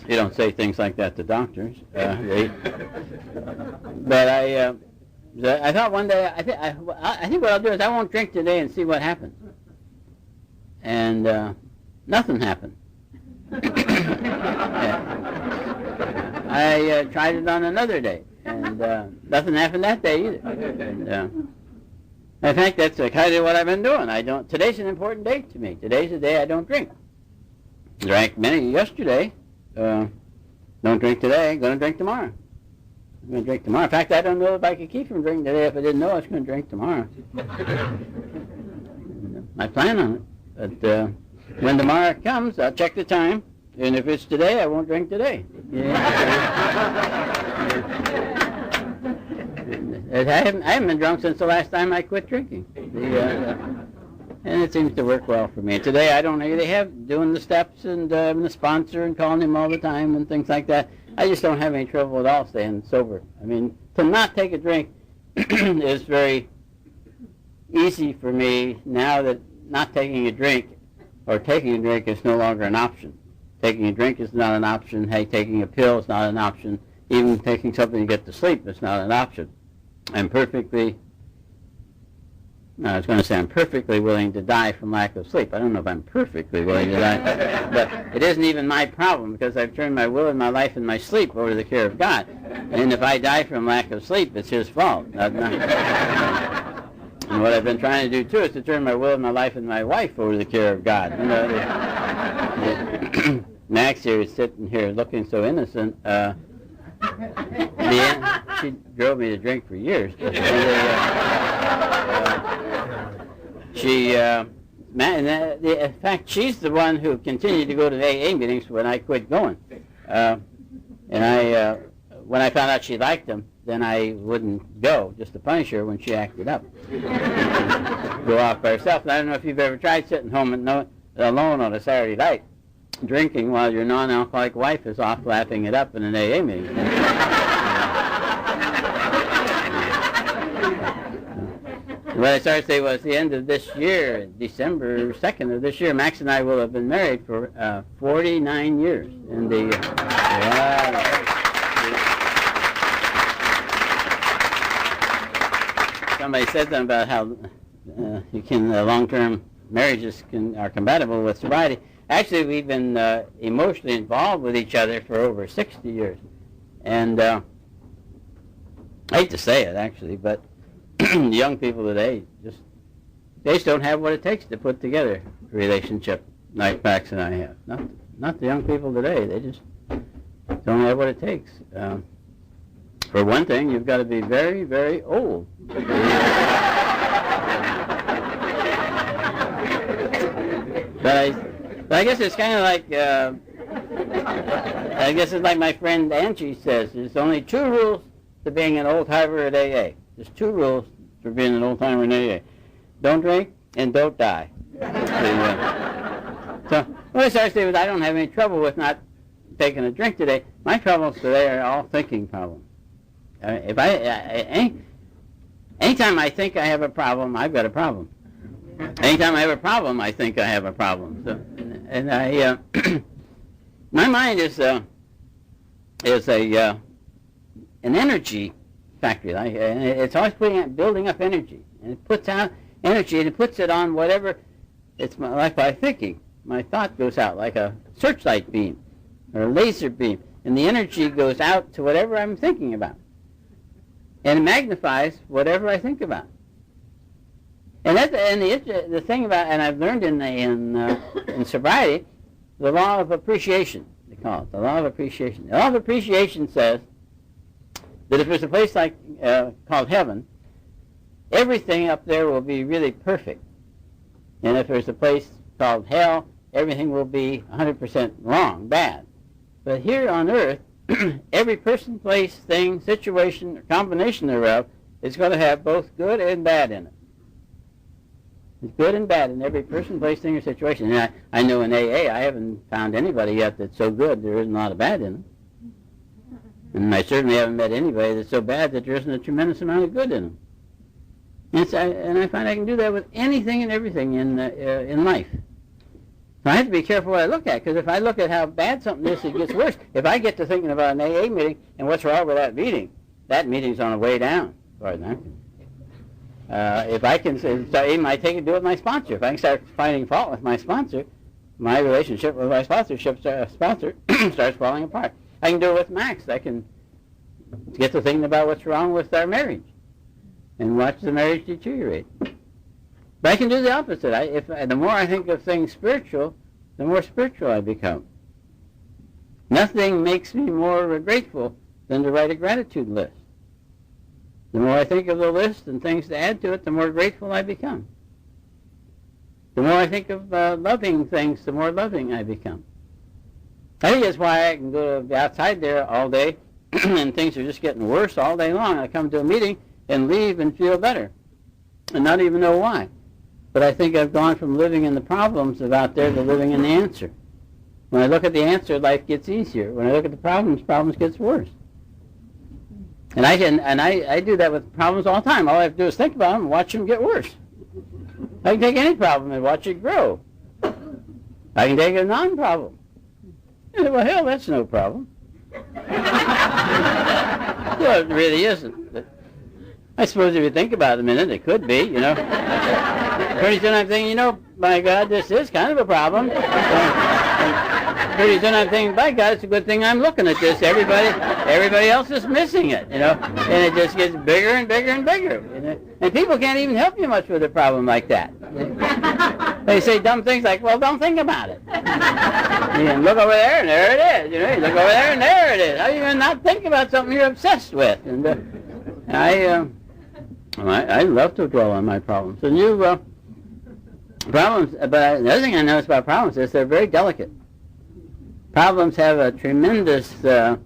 You don't say things like that to doctors. But I thought one day, I think what I'll do is I won't drink today and see what happens. And nothing happened. I tried it on another day, and nothing happened that day either. And, in fact, that's kind of what I've been doing. Today's an important day to me. Today's the day I don't drink. Drank many yesterday. Don't drink today. Going to drink tomorrow. I'm going to drink tomorrow. In fact, I don't know if I could keep from drinking today if I didn't know I was going to drink tomorrow. I plan on it. But when tomorrow comes, I'll check the time. And if it's today, I won't drink today. I haven't been drunk since the last time I quit drinking. And it seems to work well for me. Today I don't really have doing the steps and having the sponsor and calling him all the time and things like that. I just don't have any trouble at all staying sober. I mean, to not take a drink is very easy for me now that not taking a drink or taking a drink is no longer an option. Taking a drink is not an option. Hey, taking a pill is not an option. Even taking something to get to sleep is not an option. I'm perfectly willing to die from lack of sleep. I don't know if I'm perfectly willing to die, but it isn't even my problem because I've turned my will and my life and my sleep over to the care of God. And if I die from lack of sleep, it's His fault. And what I've been trying to do, too, is to turn my will and my life and my wife over to the care of God. You know, Max here is sitting here looking so innocent. She drove me to drink for years. In fact, she's the one who continued to go to the AA meetings when I quit going. When I found out she liked them, then I wouldn't go, just to punish her when she acted up. Go off by herself. And I don't know if you've ever tried sitting home alone on a Saturday night, drinking while your non-alcoholic wife is off laughing it up in an AA meeting. What I started to say was the end of this year, December 2nd of this year, Max and I will have been married for 49 years. And somebody said something about how long-term marriages are compatible with sobriety. Actually, we've been emotionally involved with each other for over 60 years. And I hate to say it, actually, but the young people today they just don't have what it takes to put together a relationship like Max and I have. Not the young people today. They just don't have what it takes. For one thing, you've got to be very, very old. But I guess it's kind of like, I guess it's like my friend Angie says, there's only 2 rules to being an old-timer at AA. There's 2 rules for being an old-timer in AA. Don't drink and don't die. So what I started to say was I don't have any trouble with not taking a drink today. My problems today are all thinking problems. Anytime I think I have a problem, I've got a problem. Anytime I have a problem, I think I have a problem. So, and My mind is a an energy factory. And it's always building up energy, and it puts out energy, and it puts it on whatever. It's like my thinking. My thought goes out like a searchlight beam or a laser beam, and the energy goes out to whatever I'm thinking about, and it magnifies whatever I think about. And the thing about, and I've learned in sobriety, the law of appreciation. They call it the law of appreciation. The law of appreciation says that if there's a place like called heaven, everything up there will be really perfect, and if there's a place called hell, everything will be 100% wrong, bad. But here on earth, every person, place, thing, situation, or combination thereof is going to have both good and bad in it. It's good and bad in every person, place, thing, or situation. And I know in AA I haven't found anybody yet that's so good there isn't a lot of bad in them. And I certainly haven't met anybody that's so bad that there isn't a tremendous amount of good in them. And I find I can do that with anything and everything in life. So I have to be careful what I look at, because if I look at how bad something is, it gets worse. If I get to thinking about an AA meeting and what's wrong with that meeting's on the way down, as far as I'm concerned. If I can, so even I take it do with my sponsor. If I can start finding fault with my sponsor, my relationship with my sponsor starts falling apart. I can do it with Max. I can get to thinking about what's wrong with our marriage and watch the marriage deteriorate. But I can do the opposite. The more I think of things spiritual, the more spiritual I become. Nothing makes me more grateful than to write a gratitude list. The more I think of the list and things to add to it, the more grateful I become. The more I think of loving things, the more loving I become. I think that's why I can go outside there all day and things are just getting worse all day long. I come to a meeting and leave and feel better and not even know why. But I think I've gone from living in the problems of out there to living in the answer. When I look at the answer, life gets easier. When I look at the problems gets worse. And I do that with problems all the time. All I have to do is think about them and watch them get worse. I can take any problem and watch it grow. I can take a non-problem. Well, hell, that's no problem. Well, it really isn't. But I suppose if you think about it a minute, it could be, you know. Pretty soon I'm thinking, my God, this is kind of a problem. Pretty soon I'm thinking, by God, it's a good thing I'm looking at this. Everybody else is missing it, and it just gets bigger and bigger and bigger. And people can't even help you much with a problem like that. They say dumb things like, well, don't think about it. You look over there, and there it is. You look over there, and there it is. How do you not think about something you're obsessed with? And I love to dwell on my problems. The new problems, but the other thing I notice about problems is they're very delicate. Problems have a tremendous, a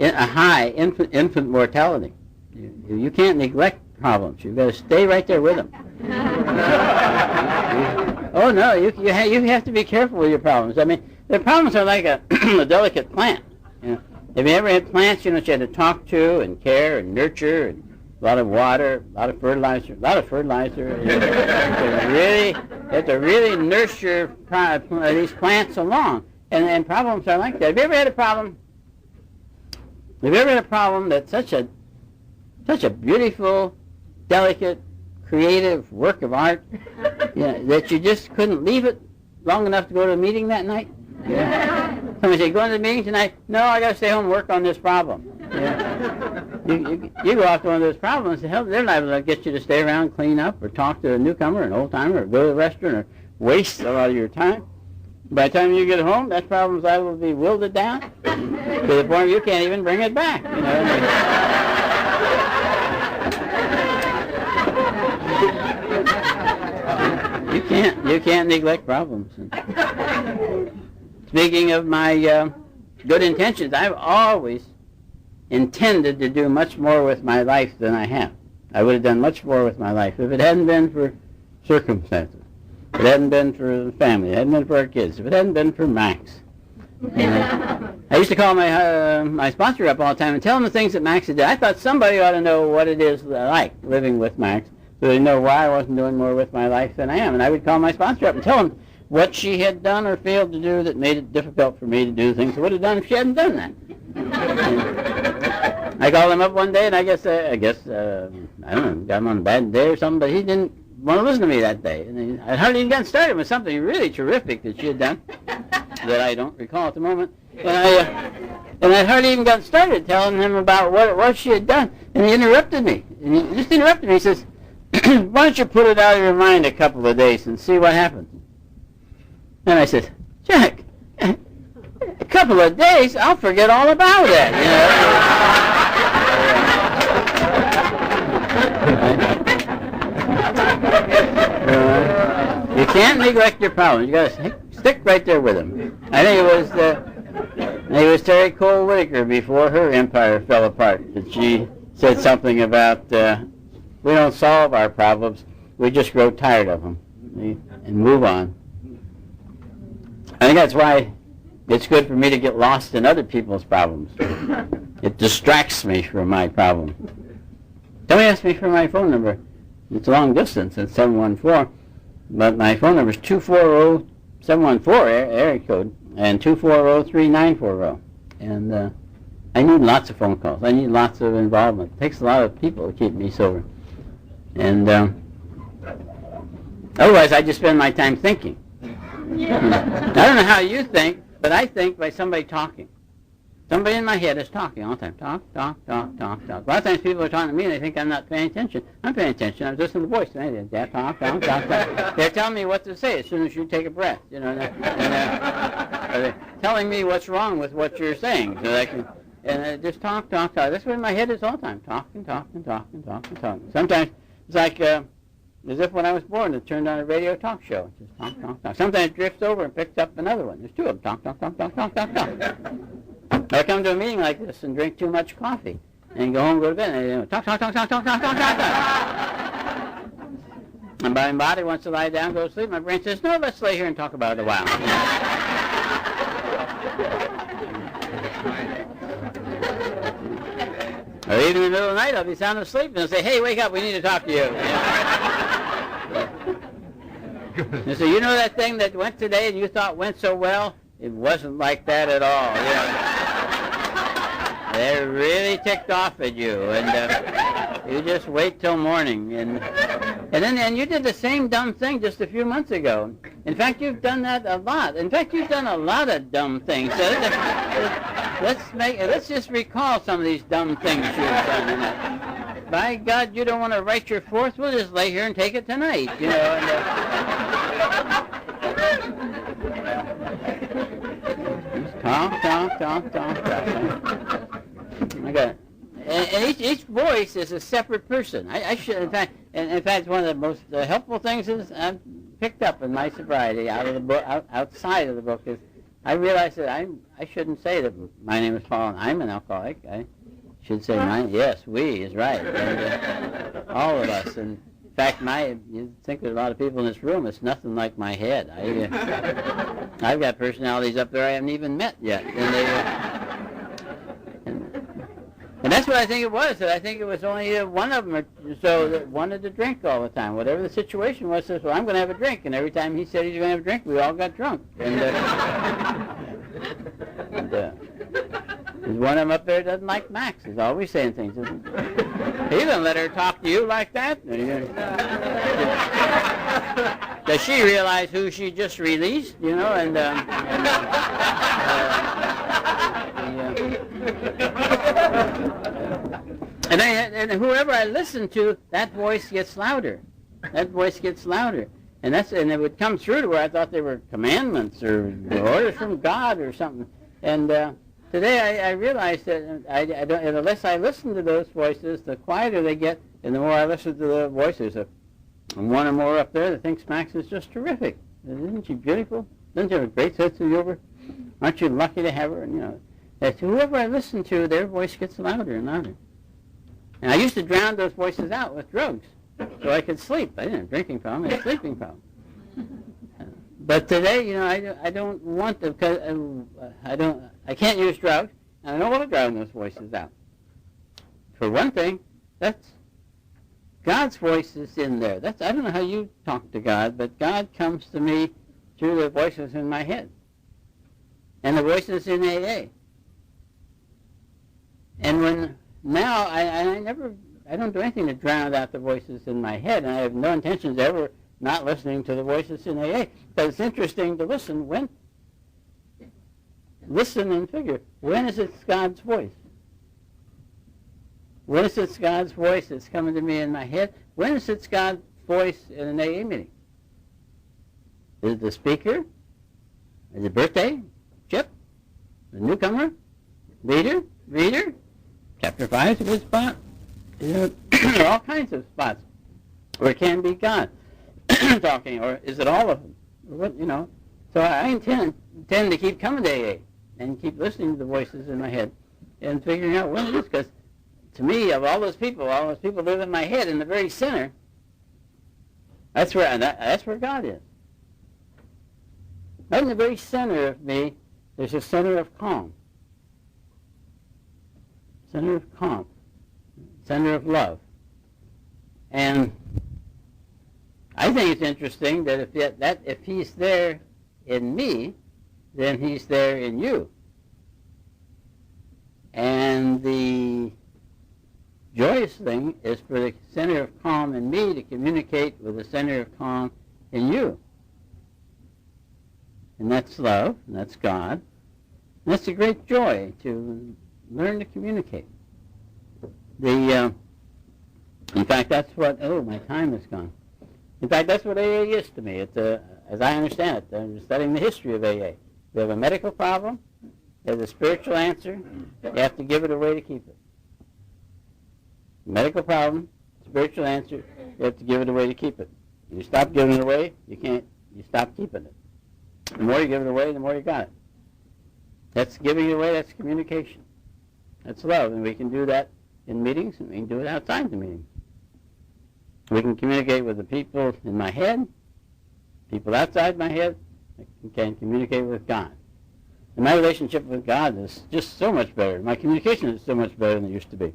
high infant mortality. You can't neglect problems. You've got to stay right there with them. Oh no, you have to be careful with your problems. I mean, the problems are like a delicate plant. Have you ever had plants you had to talk to and care and nurture and a lot of water, a lot of fertilizer. You have to really nurture these plants along. And problems are like that. Have you ever had a problem? Have you ever had a problem that's such a beautiful, delicate, creative work of art that you just couldn't leave it long enough to go to a meeting that night? Somebody say, going to the meeting tonight? No, I got to stay home and work on this problem. You go off to one of those problems, hell, they're not able to get you to stay around, clean up, or talk to a newcomer, an old timer, or go to the restaurant, or waste a lot of your time. By the time you get home, that problem's liable to be wilted down to the point where you can't even bring it back. You can't neglect problems. Speaking of my good intentions, I've always intended to do much more with my life than I have. I would have done much more with my life if it hadn't been for circumstances. If it hadn't been for the family, if it hadn't been for our kids, if it hadn't been for Max. I used to call my sponsor up all the time and tell him the things that Max had done. I thought somebody ought to know what it is like living with Max, so they know why I wasn't doing more with my life than I am. And I would call my sponsor up and tell him what she had done or failed to do that made it difficult for me to do things I would have done if she hadn't done that. I called him up one day, and I don't know, got him on a bad day or something, but he didn't want to listen to me that day. And I hardly even got started with something really terrific that she had done that I don't recall at the moment. And I hardly even got started telling him about what it was she had done. And he interrupted me. And he just interrupted me. He says, why don't you put it out of your mind a couple of days and see what happens? And I said, Jack, a couple of days, I'll forget all about it. You can't neglect your problems. You got to stick right there with them. I think it was Terry Cole Whitaker before her empire fell apart that she said something about we don't solve our problems, we just grow tired of them and move on. I think that's why it's good for me to get lost in other people's problems. It distracts me from my problem. Somebody asked me for my phone number. It's a long distance, it's 714, but my phone number is 240-714 area code and 240-3940. And I need lots of phone calls. I need lots of involvement. It takes a lot of people to keep me sober. And otherwise, I just spend my time thinking. I don't know how you think, but I think by somebody talking. Somebody in my head is talking all the time. Talk. A lot of times people are talking to me and they think I'm not paying attention. I'm paying attention. I'm listening to the voice. And they talk. They're telling me what to say as soon as you take a breath. They're telling me what's wrong with what you're saying. So they can, and just talk. That's what my head is all the time. Talking. Sometimes it's like as if when I was born, it turned on a radio talk show. Just talk. Sometimes it drifts over and picks up another one. There's two of them. Talk. I come to a meeting like this and drink too much coffee and go home and go to bed and talk. And my body wants to lie down, go to sleep. My brain says, no, let's lay here and talk about it a while. Or even in the middle of the night, I'll be sound asleep and they'll say, hey, wake up, we need to talk to you. And so you know that thing that went today and you thought went so well? It wasn't like that at all. They're really ticked off at you, and you just wait till morning. And then you did the same dumb thing just a few months ago. In fact, you've done that a lot. In fact, you've done a lot of dumb things. So let's just recall some of these dumb things you've done. By God, you don't want to write your fourth? We'll just lay here and take it tonight. Talk. Okay. And each voice is a separate person. I should, in fact, one of the most helpful things is I've picked up in my sobriety out of the book, outside of the book, is I realized that I shouldn't say that my name is Paul and I'm an alcoholic. I should say yes, we is right, and all of us. And in fact, you think there's a lot of people in this room. It's nothing like my head. I've got personalities up there I haven't even met yet, and that's what I think it was. That I think it was only one of them or so that wanted to drink all the time. Whatever the situation was, says, well, I'm going to have a drink. And every time he said he's going to have a drink, we all got drunk. And there's one of them up there that doesn't like Max. He's always saying things. He doesn't let her talk to you like that. Does she realize who she just released? And whoever I listen to, that voice gets louder. And it would come through to where I thought they were commandments or orders from God or something. And today I realized that I don't, unless I listen to those voices, the quieter they get, and the more I listen to the voices. And one or more up there that thinks Max is just terrific. Isn't she beautiful? Doesn't she have a great sense of humor? Aren't you lucky to have her? And, that whoever I listen to, their voice gets louder and louder. And I used to drown those voices out with drugs so I could sleep. I didn't have a drinking problem, I had a sleeping problem. But today, I don't want to, because I can't use drugs, and I don't want to drown those voices out. For one thing, that's God's voice is in there. I don't know how you talk to God, but God comes to me to the voices in my head and the voices in AA. And when now I don't do anything to drown out the voices in my head, and I have no intentions of ever not listening to the voices in AA. But it's interesting to listen and figure, when is it God's voice? When is it God's voice that's coming to me in my head? When is it God's voice in an AA meeting? Is it the speaker? Is it birthday? Chip? The newcomer? Leader? Reader? Chapter 5 is a good spot. There are all kinds of spots where it can be God talking, or is it all of them? Or what, So I intend to keep coming to AA and keep listening to the voices in my head and figuring out what it is, because to me, of all those people live in my head in the very center. That's where God is. Right in the very center of me, there's a center of calm. Center of calm. Center of love. And I think it's interesting that if he's there in me, then he's there in you. And the joyous thing is for the center of calm in me to communicate with the center of calm in you. And that's love, and that's God. And that's a great joy to learn to communicate. In fact, that's what, my time is gone. In fact, that's what AA is to me. It's as I understand it, I'm studying the history of AA. You have a medical problem, there's a spiritual answer, you have to give it away to keep it. Medical problem, spiritual answer, you have to give it away to keep it. You stop giving it away, you stop keeping it. The more you give it away, the more you got it. That's giving it away, that's communication. That's love, and we can do that in meetings, and we can do it outside the meeting. We can communicate with the people in my head, people outside my head. I can communicate with God. And my relationship with God is just so much better. My communication is so much better than it used to be.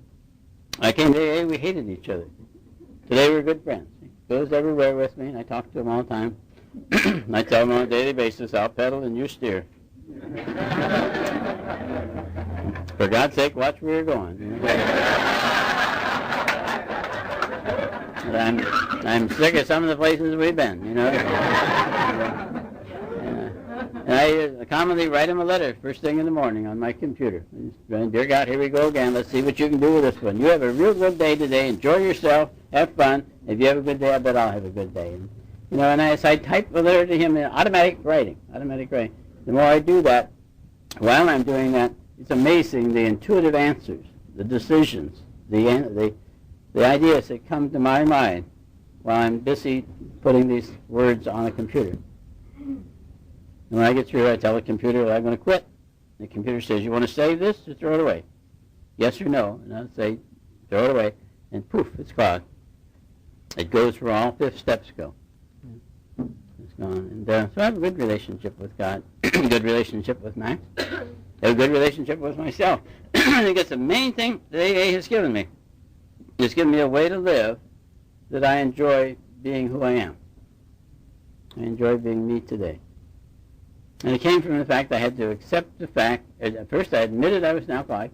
I came to AA, we hated each other. Today we're good friends. He goes everywhere with me, and I talk to him all the time. I tell him on a daily basis, I'll pedal and you steer. For God's sake, watch where you're going. I'm sick of some of the places we've been, And I commonly write him a letter first thing in the morning on my computer. Dear God, here we go again. Let's see what you can do with this one. You have a real good day today. Enjoy yourself. Have fun. If you have a good day, I bet I'll have a good day. And I type a letter to him in automatic writing. The more I do that, while I'm doing that, it's amazing the intuitive answers, the decisions, the ideas that come to my mind while I'm busy putting these words on a computer. And when I get through, I tell the computer that I'm going to quit. The computer says, you want to save this or throw it away? Yes or no? And I'll say, throw it away. And poof, it's gone. It goes where all 5 steps go. It's gone. And so I have a good relationship with God, a good relationship with Max, I have a good relationship with myself. I think that's the main thing that AA has given me. It's given me a way to live that I enjoy being who I am. I enjoy being me today. And it came from the fact I had to accept the fact. At first I admitted I was an alcoholic,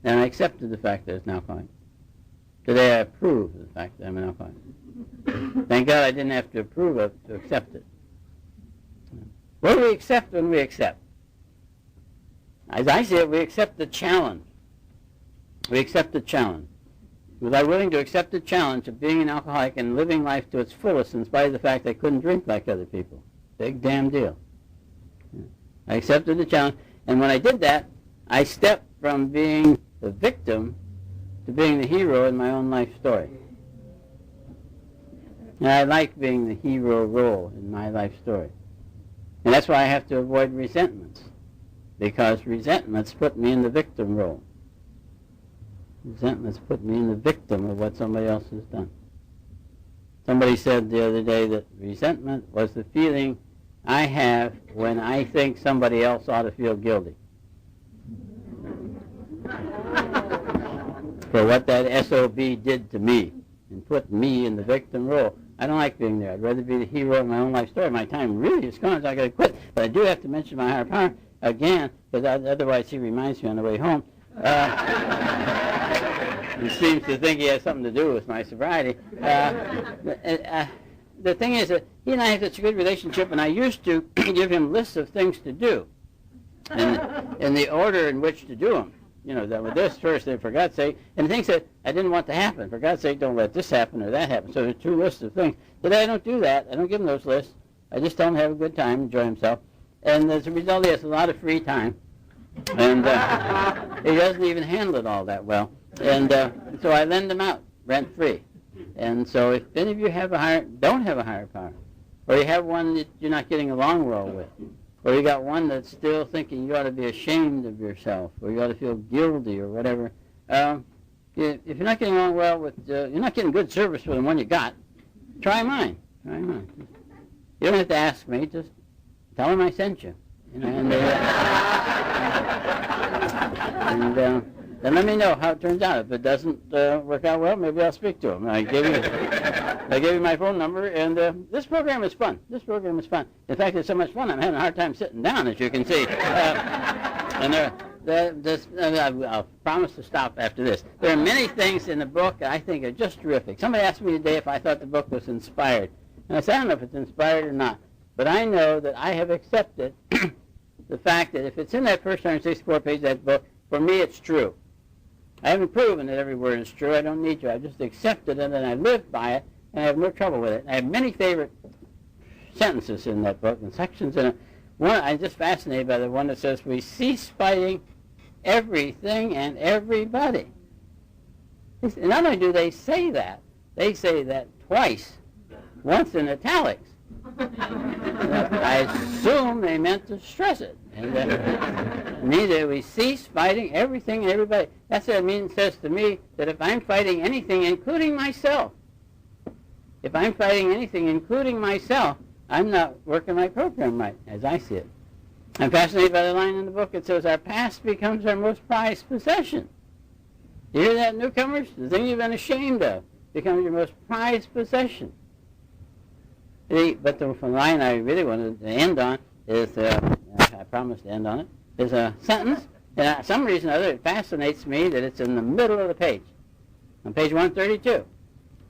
and I accepted the fact that I was an alcoholic. Today I approve of the fact that I'm an alcoholic. Thank God I didn't have to approve of it to accept it. What do we accept when we accept? As I see it, we accept the challenge. We accept the challenge. Was I willing to accept the challenge of being an alcoholic and living life to its fullest in spite of the fact I couldn't drink like other people? Big damn deal. I accepted the challenge, and when I did that, I stepped from being the victim to being the hero in my own life story. And I like being the hero role in my life story. And that's why I have to avoid resentments, because resentments put me in the victim role. Resentments put me in the victim of what somebody else has done. Somebody said the other day that resentment was the feeling I have when I think somebody else ought to feel guilty for what that SOB did to me and put me in the victim role. I don't like being there. I'd rather be the hero of my own life story. My time really is gone, so I got to quit. But I do have to mention my higher power again, because otherwise he reminds me on the way home. He seems to think he has something to do with my sobriety. The thing is that he and I have such a good relationship, and I used to give him lists of things to do, and in the order in which to do them. You know, that with this first, then for God's sake, and things that I didn't want to happen. For God's sake, don't let this happen or that happen. So there's 2 lists of things. But I don't do that. I don't give him those lists. I just tell him to have a good time, enjoy himself. And as a result, he has a lot of free time. And he doesn't even handle it all that well. And so I lend him out rent-free. And so if any of you don't have a higher power, or you have one that you're not getting along well with, or you got one that's still thinking you ought to be ashamed of yourself, or you ought to feel guilty, or whatever, if you're not getting along well with, you're not getting good service with the one you got, try mine. Try mine. You don't have to ask me. Just tell him I sent you. You know, and then let me know how it turns out. If it doesn't work out well, maybe I'll speak to him. I gave you my phone number, and this program is fun. This program is fun. In fact, it's so much fun, I'm having a hard time sitting down, as you can see. I'll promise to stop after this. There are many things in the book that I think are just terrific. Somebody asked me today if I thought the book was inspired. And I said, I don't know if it's inspired or not. But I know that I have accepted the fact that if it's in that first 164 pages of that book, for me it's true. I haven't proven that every word is true. I don't need to. I just accepted it, and I live by it, and I have no trouble with it. I have many favorite sentences in that book and sections in it. One, I'm just fascinated by the one that says, we cease fighting everything and everybody. Not only do they say that twice, once in italics. I assume they meant to stress it. And neither we cease fighting everything and everybody. That's what it means. It says to me that if I'm fighting anything, including myself, I'm not working my program right, as I see it. I'm fascinated by the line in the book. It says, our past becomes our most prized possession. You hear that, newcomers? The thing you've been ashamed of becomes your most prized possession. But the line I really wanted to end on is, I promised to end on it, is a sentence. And for some reason or other, it fascinates me that it's in the middle of the page, on page 132.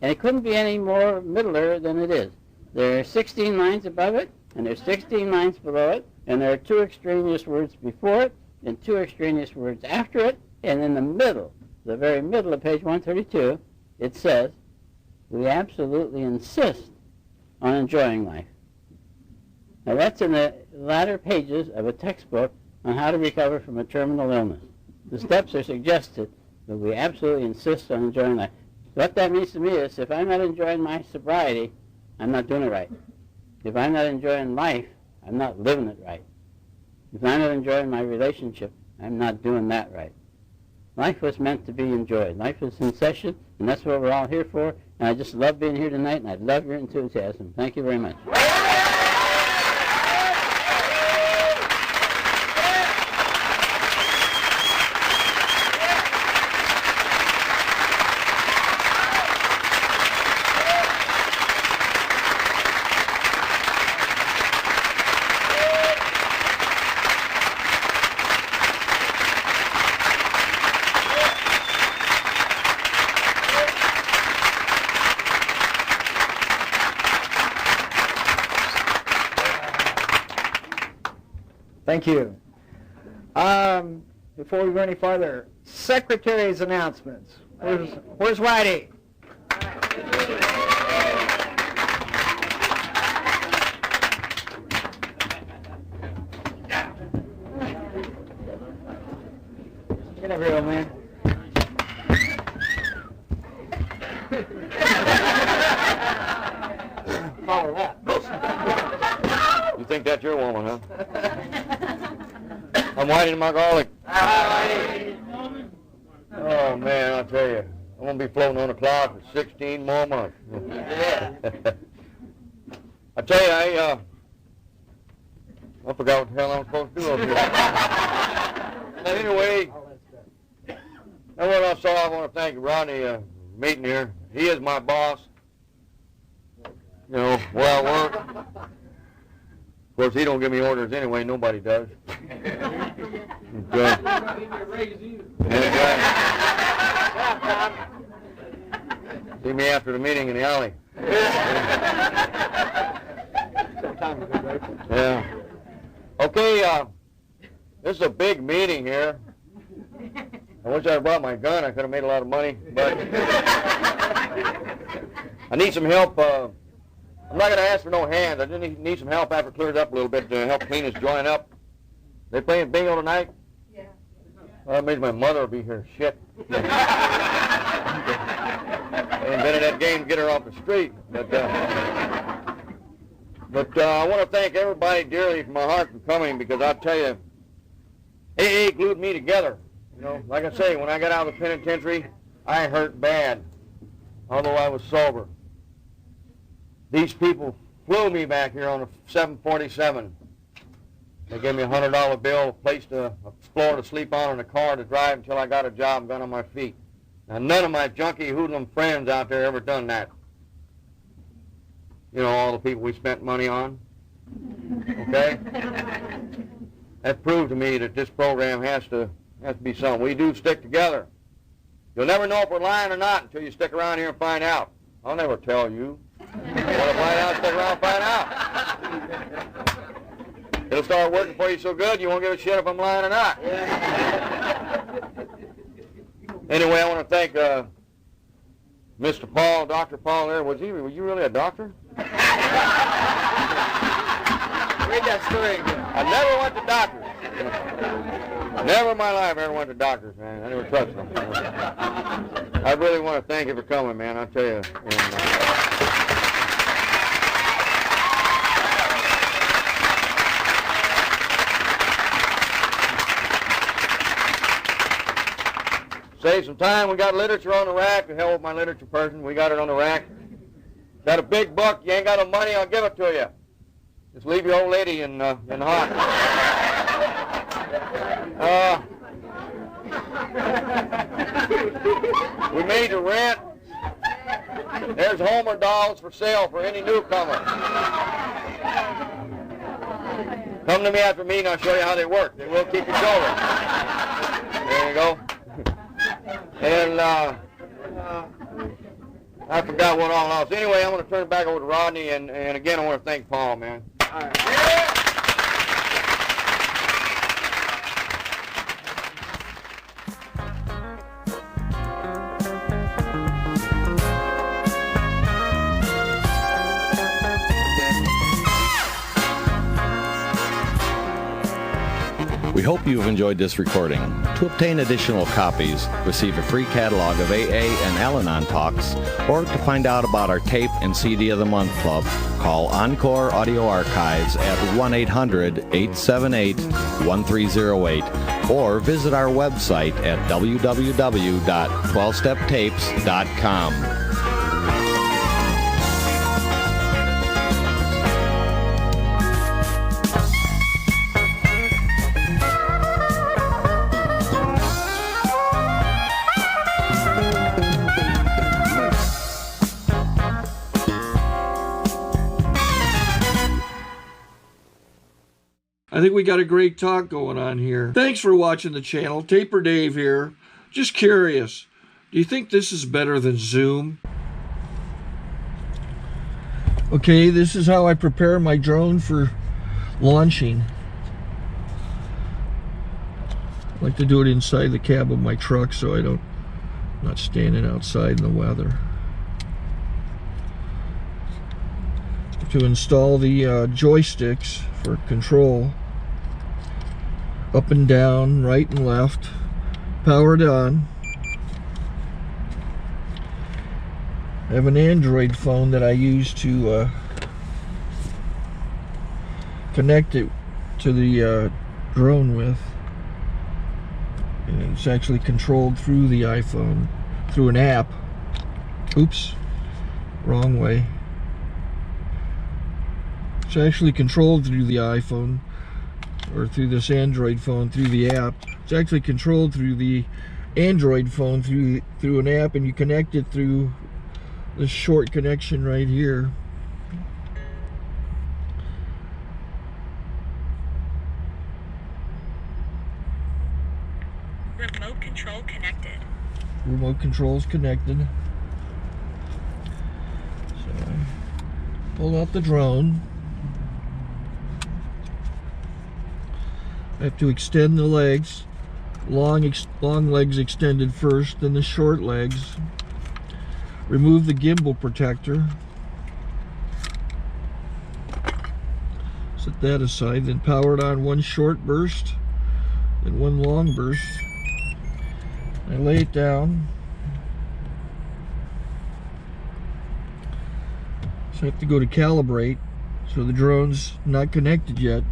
And it couldn't be any more middler than it is. There are 16 lines above it, and there's 16 lines below it, and there are 2 extraneous words before it, and 2 extraneous words after it, and in the middle, the very middle of page 132, it says, we absolutely insist on enjoying life. Now that's in the latter pages of a textbook on how to recover from a terminal illness. The steps are suggested, but we absolutely insist on enjoying life. What that means to me is if I'm not enjoying my sobriety, I'm not doing it right. If I'm not enjoying life, I'm not living it right. If I'm not enjoying my relationship, I'm not doing that right. Life was meant to be enjoyed. Life is in session, and that's what we're all here for. And I just love being here tonight, and I love your enthusiasm. Thank you very much. Thank you. Before we go any farther, Secretary's announcements. Where's Whitey? Get over here, old man. Follow that. You think that's your woman, huh? I'm whiting my garlic. Oh, man, I'll tell you. I'm going to be floating on a cloud for 16 more months. I tell you, I forgot what the hell I'm supposed to do over here. But anyway, that's what I saw. I want to thank Rodney meeting here. He is my boss. You know, where I work. Of course, he don't give me orders anyway. Nobody does. Okay. See me after the meeting in the alley. Yeah. Okay, this is a big meeting here. I wish I had brought my gun. I could have made a lot of money, but I need some help. I'm not going to ask for no hands. I just need some help after it clears up a little bit to help clean this joint up. They playing bingo tonight? Yeah. Well, maybe my mother will be here. Shit. I invented that game to get her off the street. But I want to thank everybody dearly from my heart for coming, because I'll tell you, AA glued me together. You know, like I say, when I got out of the penitentiary, I hurt bad, although I was sober. These people flew me back here on a 747. They gave me a $100 bill, a floor to sleep on, and a car to drive until I got a job and got on my feet. Now, none of my junkie hoodlum friends out there ever done that. You know, all the people we spent money on. Okay? That proved to me that this program has to be something. We do stick together. You'll never know if we're lying or not until you stick around here and find out. I'll never tell you. You want to find out, stick around and find out. It'll start working for you so good you won't give a shit if I'm lying or not. Anyway, I want to thank Mr. Paul, Dr. Paul there. Were you really a doctor? Read that story again. I never went to doctors. Never in my life ever went to doctors, man. I never touched them. I really want to thank you for coming, man. I'll tell you. Save some time. We got literature on the rack. The hell with my literature person. We got it on the rack. Got a big book. You ain't got no money, I'll give it to you. Just leave your old lady in hot. We made the rent. There's Homer dolls for sale for any newcomer. Come to me after meeting, I'll show you how they work. They will keep you sober. There you go. And I forgot what all else. Anyway, I'm going to turn it back over to Rodney, and again, I want to thank Paul, man. All right. Yeah. We hope you've enjoyed this recording. To obtain additional copies, receive a free catalog of AA and Al-Anon talks, or to find out about our tape and CD of the Month Club, call Encore Audio Archives at 1-800-878-1308, or visit our website at www.12steptapes.com. I think we got a great talk going on here. Thanks for watching the channel. Taper Dave here. Just curious, do you think this is better than Zoom? Okay, this is how I prepare my drone for launching. I like to do it inside the cab of my truck so I'm not standing outside in the weather. To install the joysticks for control, up and down, right and left, powered on. I have an Android phone that I use to connect it to the drone with, and it's actually controlled through the iPhone, through an app. Oops, wrong way. It's actually controlled through the iPhone, or through this Android phone, through the app. It's actually controlled through the Android phone, through an app, and you connect it through this short connection right here. remote control is connected. So I pull out the drone. I have to extend the legs. Long legs extended first, then the short legs. Remove the gimbal protector. Set that aside, then power it on one short burst, then one long burst. I lay it down. So I have to go to calibrate. So the drone's not connected yet.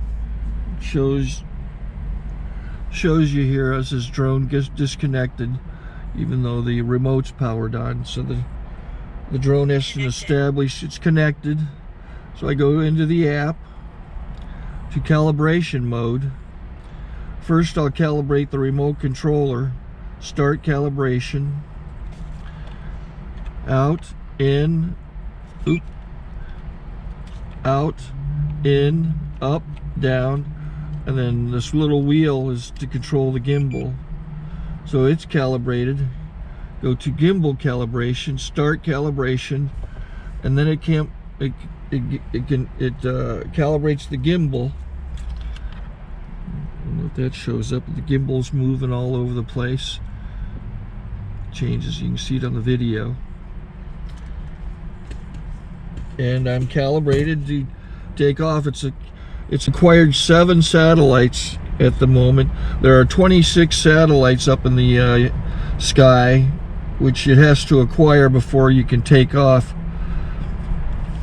It shows you here as this drone gets disconnected, even though the remote's powered on. So the drone has to establish it's connected. So I go into the app to calibration mode. First I'll calibrate the remote controller. Start calibration. Out, in, out, in, up, down, and then this little wheel is to control the gimbal. So it's calibrated. Go to gimbal calibration, start calibration, and then it calibrates the gimbal. I don't know if that shows up. The gimbal's moving all over the place. Changes, you can see it on the video. And I'm calibrated to take off. It's acquired 7 satellites at the moment. There are 26 satellites up in the sky, which it has to acquire before you can take off.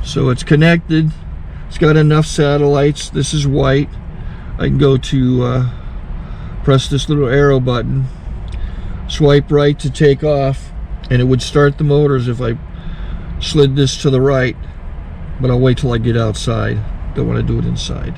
So it's connected. It's got enough satellites. This is white. I can go to press this little arrow button, swipe right to take off, and it would start the motors if I slid this to the right. But I'll wait till I get outside. Don't want to do it inside.